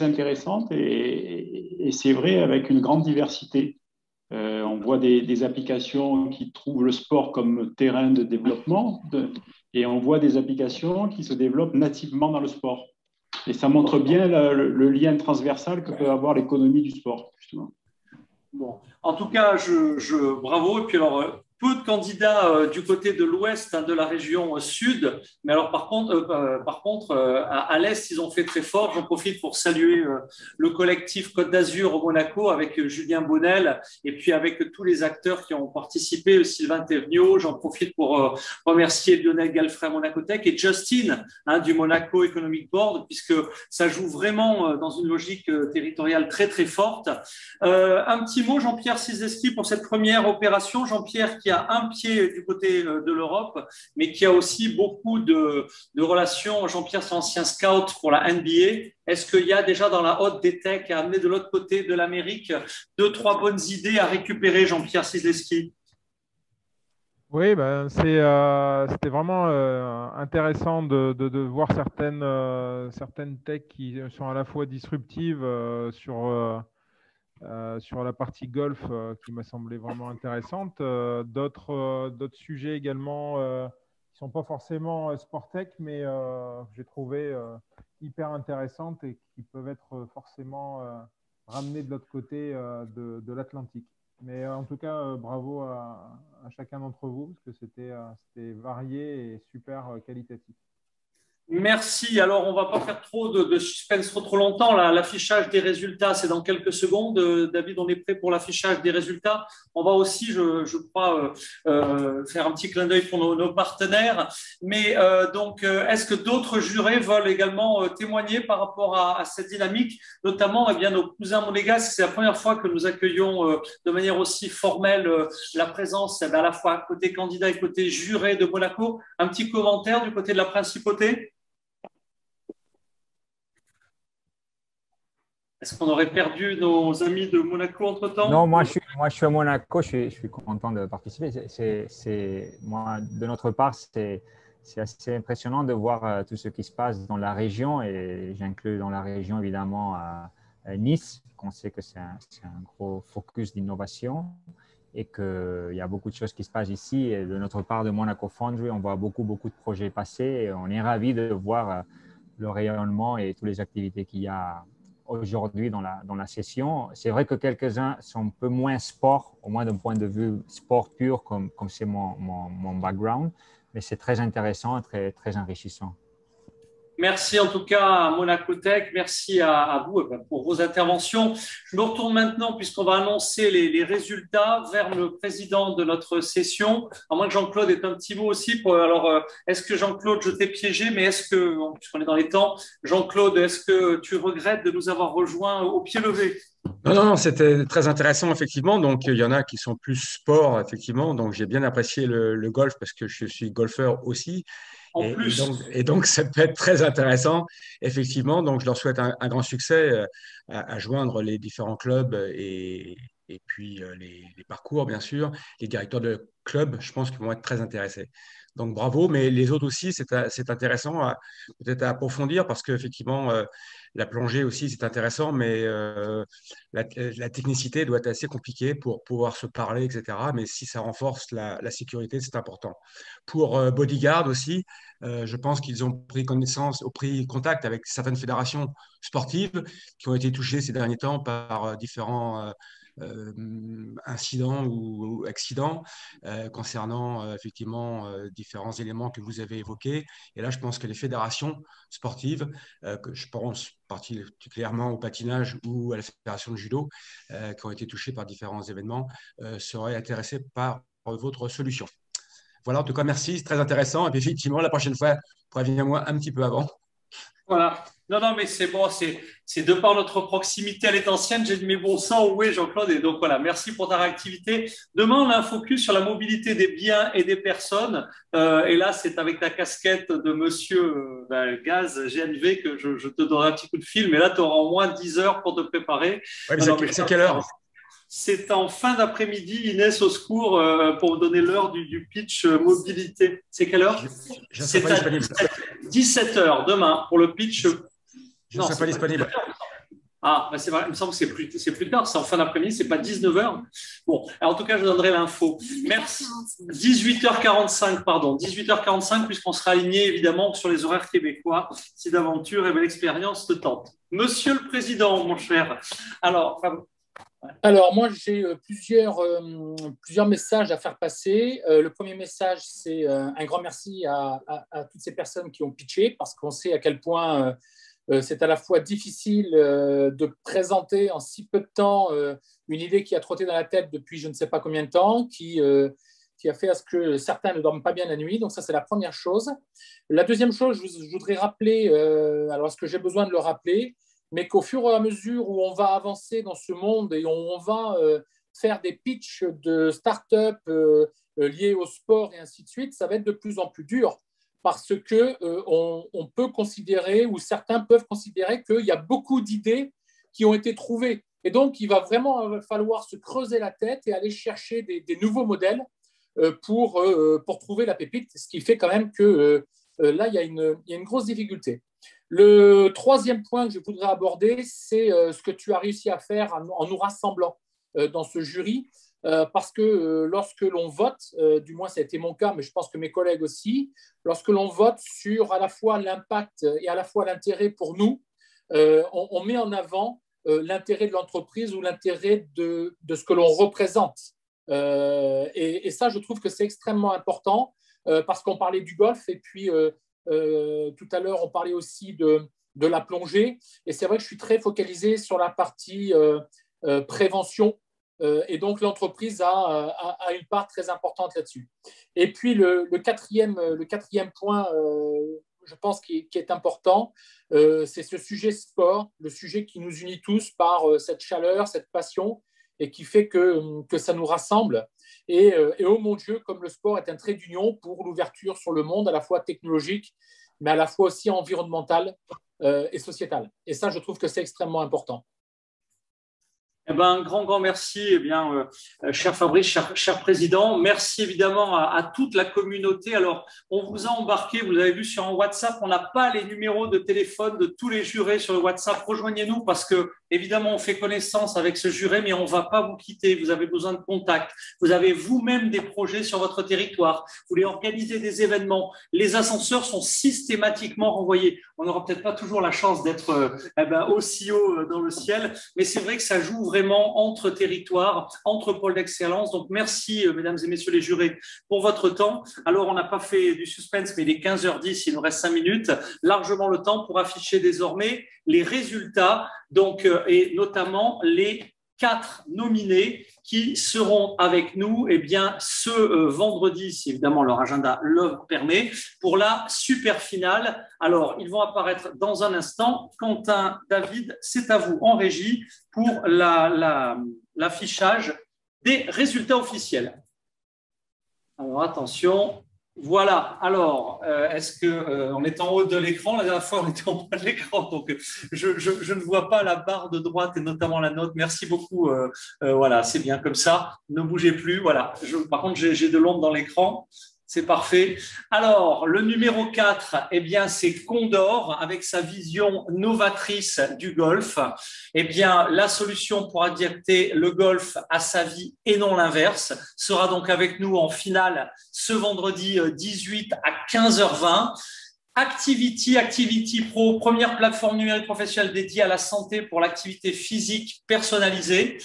intéressante et c'est vrai avec une grande diversité. On voit des applications qui trouvent le sport comme terrain de développement et on voit des applications qui se développent nativement dans le sport. Et ça montre bien le lien transversal que peut avoir l'économie du sport, justement. Bon, en tout cas, bravo. Et puis alors, peu de candidats du côté de l'ouest de la région sud, mais alors par contre, à l'est, ils ont fait très fort. J'en profite pour saluer le collectif Côte d'Azur au Monaco avec Julien Bonnel et puis avec tous les acteurs qui ont participé, Sylvain Thévenot. J'en profite pour remercier Lionel Galfray à Monacotech et Justin du Monaco Economic Board, puisque ça joue vraiment dans une logique territoriale très très forte. Un petit mot, Jean-Pierre Cizeski, pour cette première opération. Jean-Pierre qui a un pied du côté de l'Europe, mais qui a aussi beaucoup de relations. Jean-Pierre, c'est ancien scout pour la NBA. Est-ce qu'il y a déjà dans la haute des techs à amener de l'autre côté de l'Amérique 2-3 bonnes idées à récupérer, Jean-Pierre Cizeski? Oui, c'était vraiment intéressant de voir certaines techs qui sont à la fois disruptives sur la partie golf qui m'a semblé vraiment intéressante. D'autres sujets également qui sont pas forcément sport tech, mais j'ai trouvé hyper intéressantes et qui peuvent être forcément ramenées de l'autre côté de l'Atlantique. Mais en tout cas, bravo à chacun d'entre vous, parce que c'était varié et super qualitatif. Merci. Alors, on ne va pas faire trop de suspense trop longtemps. L'affichage des résultats, c'est dans quelques secondes. David, on est prêt pour l'affichage des résultats. On va aussi, je crois, faire un petit clin d'œil pour nos partenaires. Mais donc, est-ce que d'autres jurés veulent également témoigner par rapport à cette dynamique, notamment nos cousins monégasques? C'est la première fois que nous accueillons de manière aussi formelle la présence à la fois côté candidat et côté juré de Monaco. Un petit commentaire du côté de la principauté? Est-ce qu'on aurait perdu nos amis de Monaco entre-temps? Non, moi je suis à Monaco, je suis content de participer. Moi, de notre part, c'est assez impressionnant de voir tout ce qui se passe dans la région, et j'inclus dans la région évidemment Nice, qu'on sait que c'est un gros focus d'innovation et qu'il y a beaucoup de choses qui se passent ici. Et de notre part de Monaco Foundry, on voit beaucoup de projets passer et on est ravis de voir le rayonnement et toutes les activités qu'il y a aujourd'hui dans la session. C'est vrai que quelques-uns sont un peu moins sport, au moins d'un point de vue sport pur, comme c'est mon background, mais c'est très intéressant, très enrichissant. Merci en tout cas à Monaco Tech, merci à vous pour vos interventions. Je me retourne maintenant, puisqu'on va annoncer les résultats, vers le président de notre session. À moins que Jean-Claude ait un petit mot aussi. Alors, est-ce que Jean-Claude, je t'ai piégé, mais puisqu'on est dans les temps, Jean-Claude, est-ce que tu regrettes de nous avoir rejoints au pied levé? Non, c'était très intéressant, effectivement. Donc, il y en a qui sont plus sport, effectivement. Donc, j'ai bien apprécié le golf parce que je suis golfeur aussi. Et donc, ça peut être très intéressant, effectivement. Donc, je leur souhaite un grand succès à joindre les différents clubs et puis les parcours, bien sûr. Les directeurs de clubs, je pense qu'ils vont être très intéressés. Donc, bravo. Mais les autres aussi, c'est intéressant peut-être à approfondir parce qu'effectivement, la plongée aussi, c'est intéressant, mais la technicité doit être assez compliquée pour pouvoir se parler, etc. Mais si ça renforce la sécurité, c'est important. Pour Bodyguard aussi, je pense qu'ils ont pris contact avec certaines fédérations sportives qui ont été touchées ces derniers temps par différents incidents ou accidents concernant effectivement différents éléments que vous avez évoqués. Et là, je pense que les fédérations sportives, que je pense particulièrement au patinage ou à la fédération de judo, qui ont été touchées par différents événements, seraient intéressées par votre solution. Voilà, en tout cas, merci, c'est très intéressant. Et puis, effectivement, la prochaine fois, préviens-moi un petit peu avant. Voilà. Non, mais c'est bon, c'est de par notre proximité, elle est ancienne, j'ai dit, mais bon sang, où est Jean-Claude? Et donc voilà, merci pour ta réactivité. Demain, on a un focus sur la mobilité des biens et des personnes. Et là, c'est avec ta casquette de monsieur Gaz GNV que je te donnerai un petit coup de fil. Mais là, tu auras au moins 10 heures pour te préparer. Ouais, c'est quelle heure? C'est en fin d'après-midi, Inès, au secours, pour vous donner l'heure du pitch mobilité. C'est quelle heure? C'est à 17h demain pour le pitch. Je ne serai pas disponible. Ah, c'est vrai, il me semble que c'est plus tard, c'est en fin d'après-midi, c'est pas 19h. Bon, alors, en tout cas, je donnerai l'info. Merci. 18h45, pardon. 18h45, puisqu'on sera aligné évidemment sur les horaires québécois, si d'aventure et belle expérience te tente. Monsieur le Président, mon cher. Alors, moi, j'ai plusieurs messages à faire passer. Le premier message, c'est un grand merci à toutes ces personnes qui ont pitché, parce qu'on sait à quel point c'est à la fois difficile de présenter en si peu de temps une idée qui a trotté dans la tête depuis je ne sais pas combien de temps, qui a fait à ce que certains ne dorment pas bien la nuit. Donc ça, c'est la première chose. La deuxième chose, je voudrais rappeler, alors est-ce que j'ai besoin de le rappeler, mais qu'au fur et à mesure où on va avancer dans ce monde et on va faire des pitchs de start-up liés au sport et ainsi de suite, ça va être de plus en plus dur parce qu'on peut considérer, ou certains peuvent considérer qu'il y a beaucoup d'idées qui ont été trouvées. Et donc, il va vraiment falloir se creuser la tête et aller chercher des nouveaux modèles pour trouver la pépite, ce qui fait quand même que là, il y a une grosse difficulté. Le troisième point que je voudrais aborder, c'est ce que tu as réussi à faire en nous rassemblant dans ce jury. parce que lorsque l'on vote, du moins ça a été mon cas, mais je pense que mes collègues aussi, lorsque l'on vote sur à la fois l'impact et à la fois l'intérêt pour nous, on met en avant l'intérêt de l'entreprise ou l'intérêt de ce que l'on représente. Et ça, je trouve que c'est extrêmement important parce qu'on parlait du golf et puis tout à l'heure, on parlait aussi de la plongée. Et c'est vrai que je suis très focalisé sur la partie prévention. Et donc, l'entreprise a une part très importante là-dessus. Et puis, le quatrième point, je pense, qui est important, c'est ce sujet sport, le sujet qui nous unit tous par cette chaleur, cette passion, et qui fait que ça nous rassemble. Et oh mon Dieu, comme le sport est un trait d'union pour l'ouverture sur le monde, à la fois technologique, mais à la fois aussi environnemental et sociétal. Et ça, je trouve que c'est extrêmement important. Eh ben, un grand merci, eh bien, cher Fabrice, cher président. Merci évidemment à toute la communauté. Alors, on vous a embarqué, vous l'avez vu sur un WhatsApp, on n'a pas les numéros de téléphone de tous les jurés sur le WhatsApp. Rejoignez-nous parce que, évidemment, on fait connaissance avec ce juré, mais on ne va pas vous quitter. Vous avez besoin de contact. Vous avez vous-même des projets sur votre territoire. Vous voulez organiser des événements. Les ascenseurs sont systématiquement renvoyés. On n'aura peut-être pas toujours la chance d'être aussi haut dans le ciel, mais c'est vrai que ça joue vraiment entre territoires, entre pôles d'excellence. Donc, merci, mesdames et messieurs les jurés, pour votre temps. Alors, on n'a pas fait du suspense, mais il est 15h10, il nous reste 5 minutes, largement le temps pour afficher désormais les résultats, donc, et notamment les 4 nominés qui seront avec nous ce vendredi, si évidemment leur agenda le permet, pour la super finale. Alors, ils vont apparaître dans un instant. Quentin, David, c'est à vous en régie pour l'affichage des résultats officiels. Alors, attention. Voilà, alors, est-ce qu'on est en haut de l'écran? La dernière fois, on était en bas de l'écran, donc je ne vois pas la barre de droite et notamment la note. Merci beaucoup, voilà, c'est bien comme ça, ne bougez plus. Voilà, par contre, j'ai de l'ombre dans l'écran, c'est parfait. Alors, le numéro 4, eh bien, c'est Condor, avec sa vision novatrice du golf. Eh bien, la solution pour adapter le golf à sa vie et non l'inverse sera donc avec nous en finale ce vendredi 18 à 15h20. Activity Pro, première plateforme numérique professionnelle dédiée à la santé pour l'activité physique personnalisée.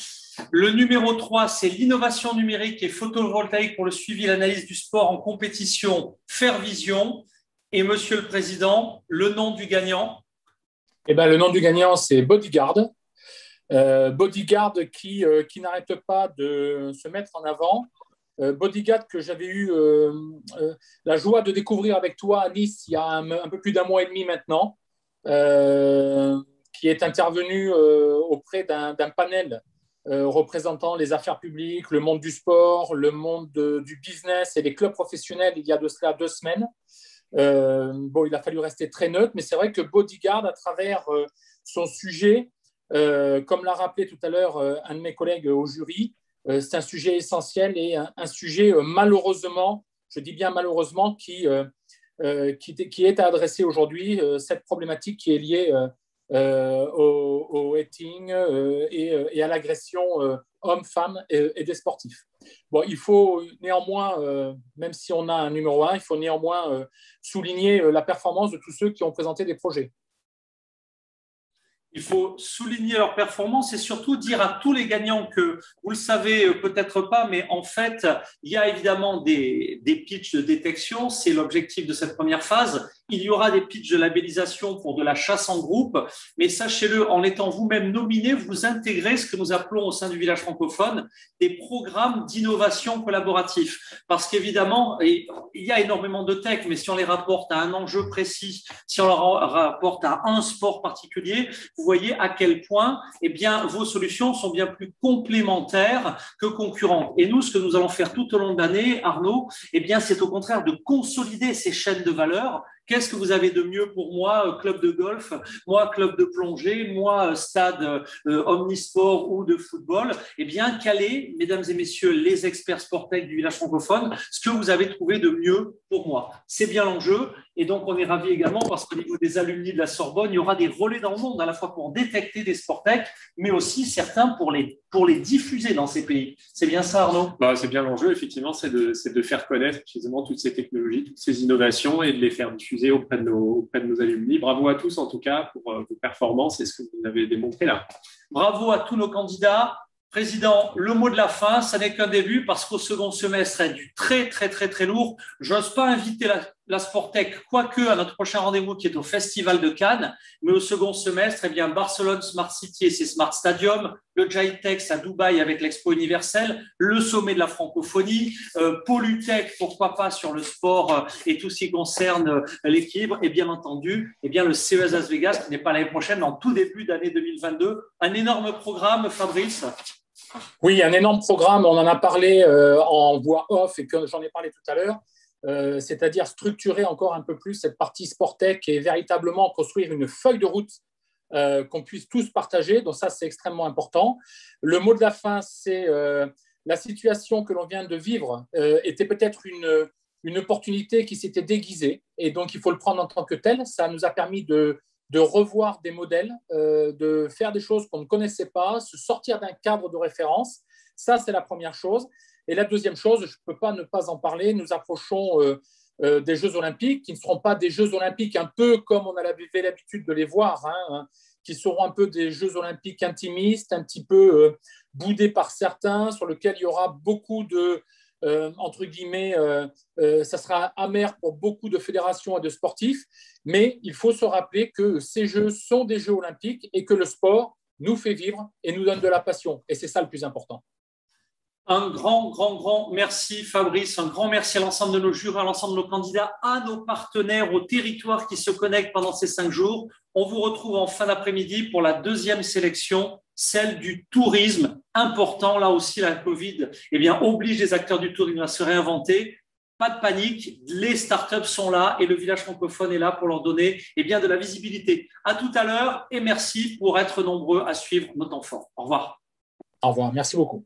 Le numéro 3, c'est l'innovation numérique et photovoltaïque pour le suivi et l'analyse du sport en compétition, Fairvision. Et Monsieur le Président, le nom du gagnant? Eh ben, le nom du gagnant, c'est Bodyguard. Bodyguard qui n'arrête pas de se mettre en avant. Bodyguard que j'avais eu la joie de découvrir avec toi à Nice il y a un peu plus d'un mois et demi maintenant, qui est intervenu auprès d'un panel représentant les affaires publiques, le monde du sport, le monde du business et les clubs professionnels il y a de cela 2 semaines. Il a fallu rester très neutre, mais c'est vrai que Bodyguard, à travers son sujet, comme l'a rappelé tout à l'heure un de mes collègues au jury, c'est un sujet essentiel et un sujet malheureusement, je dis bien malheureusement, qui est à adresser aujourd'hui, cette problématique qui est liée au hating et à l'agression hommes-femmes et des sportifs. Bon, il faut néanmoins, même si on a un numéro 1, il faut néanmoins souligner la performance de tous ceux qui ont présenté des projets. Il faut souligner leur performance et surtout dire à tous les gagnants que, vous le savez peut-être pas, mais en fait, il y a évidemment des pitchs de détection, c'est l'objectif de cette première phase. Il y aura des pitchs de labellisation pour de la chasse en groupe, mais sachez-le, en étant vous-même nominé, vous intégrez ce que nous appelons au sein du village francophone des programmes d'innovation collaboratif. Parce qu'évidemment, il y a énormément de tech, mais si on les rapporte à un enjeu précis, si on les rapporte à un sport particulier, vous voyez à quel point vos solutions sont bien plus complémentaires que concurrentes. Et nous, ce que nous allons faire tout au long de l'année, Arnaud, c'est au contraire de consolider ces chaînes de valeur. Qu'est-ce que vous avez de mieux pour moi, club de golf, moi, club de plongée, moi, stade omnisport ou de football? Calez, mesdames et messieurs, les experts sportifs du village francophone, ce que vous avez trouvé de mieux pour moi. C'est bien l'enjeu Et donc, on est ravis également parce qu'au niveau des alumni de la Sorbonne, il y aura des relais dans le monde, à la fois pour détecter des sporttech, mais aussi certains pour les diffuser dans ces pays. C'est bien ça, Arnaud? C'est bien l'enjeu, effectivement, c'est de faire connaître précisément toutes ces technologies, toutes ces innovations et de les faire diffuser auprès de nos alumni. Bravo à tous, en tout cas, pour vos performances et ce que vous avez démontré là. Bravo à tous nos candidats. Président, le mot de la fin, ça n'est qu'un début parce qu'au second semestre est du très, très, très, très lourd. Je n'ose pas inviter la Sportec, quoique à notre prochain rendez-vous qui est au Festival de Cannes, mais au second semestre, Barcelone Smart City et ses Smart Stadium, le GITEX à Dubaï avec l'Expo universelle, le sommet de la francophonie, Polytech, pourquoi pas, sur le sport et tout ce qui concerne l'équilibre, et bien entendu, le CES Las Vegas qui n'est pas l'année prochaine, mais en tout début d'année 2022. Un énorme programme, Fabrice. Oui, un énorme programme. On en a parlé en voix off et que j'en ai parlé tout à l'heure. C'est-à-dire structurer encore un peu plus cette partie Sportech et véritablement construire une feuille de route qu'on puisse tous partager. Donc ça, c'est extrêmement important. Le mot de la fin, c'est la situation que l'on vient de vivre était peut-être une opportunité qui s'était déguisée et donc il faut le prendre en tant que tel. Ça nous a permis de revoir des modèles, de faire des choses qu'on ne connaissait pas, se sortir d'un cadre de référence. Ça, c'est la première chose. Et la deuxième chose, je ne peux pas ne pas en parler, nous approchons des Jeux Olympiques, qui ne seront pas des Jeux Olympiques un peu comme on avait l'habitude de les voir, qui seront un peu des Jeux Olympiques intimistes, un petit peu boudés par certains, sur lesquels il y aura beaucoup de, entre guillemets, ça sera amer pour beaucoup de fédérations et de sportifs, mais il faut se rappeler que ces Jeux sont des Jeux Olympiques et que le sport nous fait vivre et nous donne de la passion. Et c'est ça le plus important. Un grand merci Fabrice, un grand merci à l'ensemble de nos jurys, à l'ensemble de nos candidats, à nos partenaires, aux territoires qui se connectent pendant ces 5 jours. On vous retrouve en fin d'après-midi pour la deuxième sélection, celle du tourisme. Important, là aussi la Covid oblige les acteurs du tourisme à se réinventer. Pas de panique, les startups sont là et le village francophone est là pour leur donner de la visibilité. À tout à l'heure et merci pour être nombreux à suivre nos temps forts. Au revoir. Au revoir, merci beaucoup.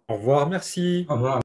Au revoir, merci. Au revoir.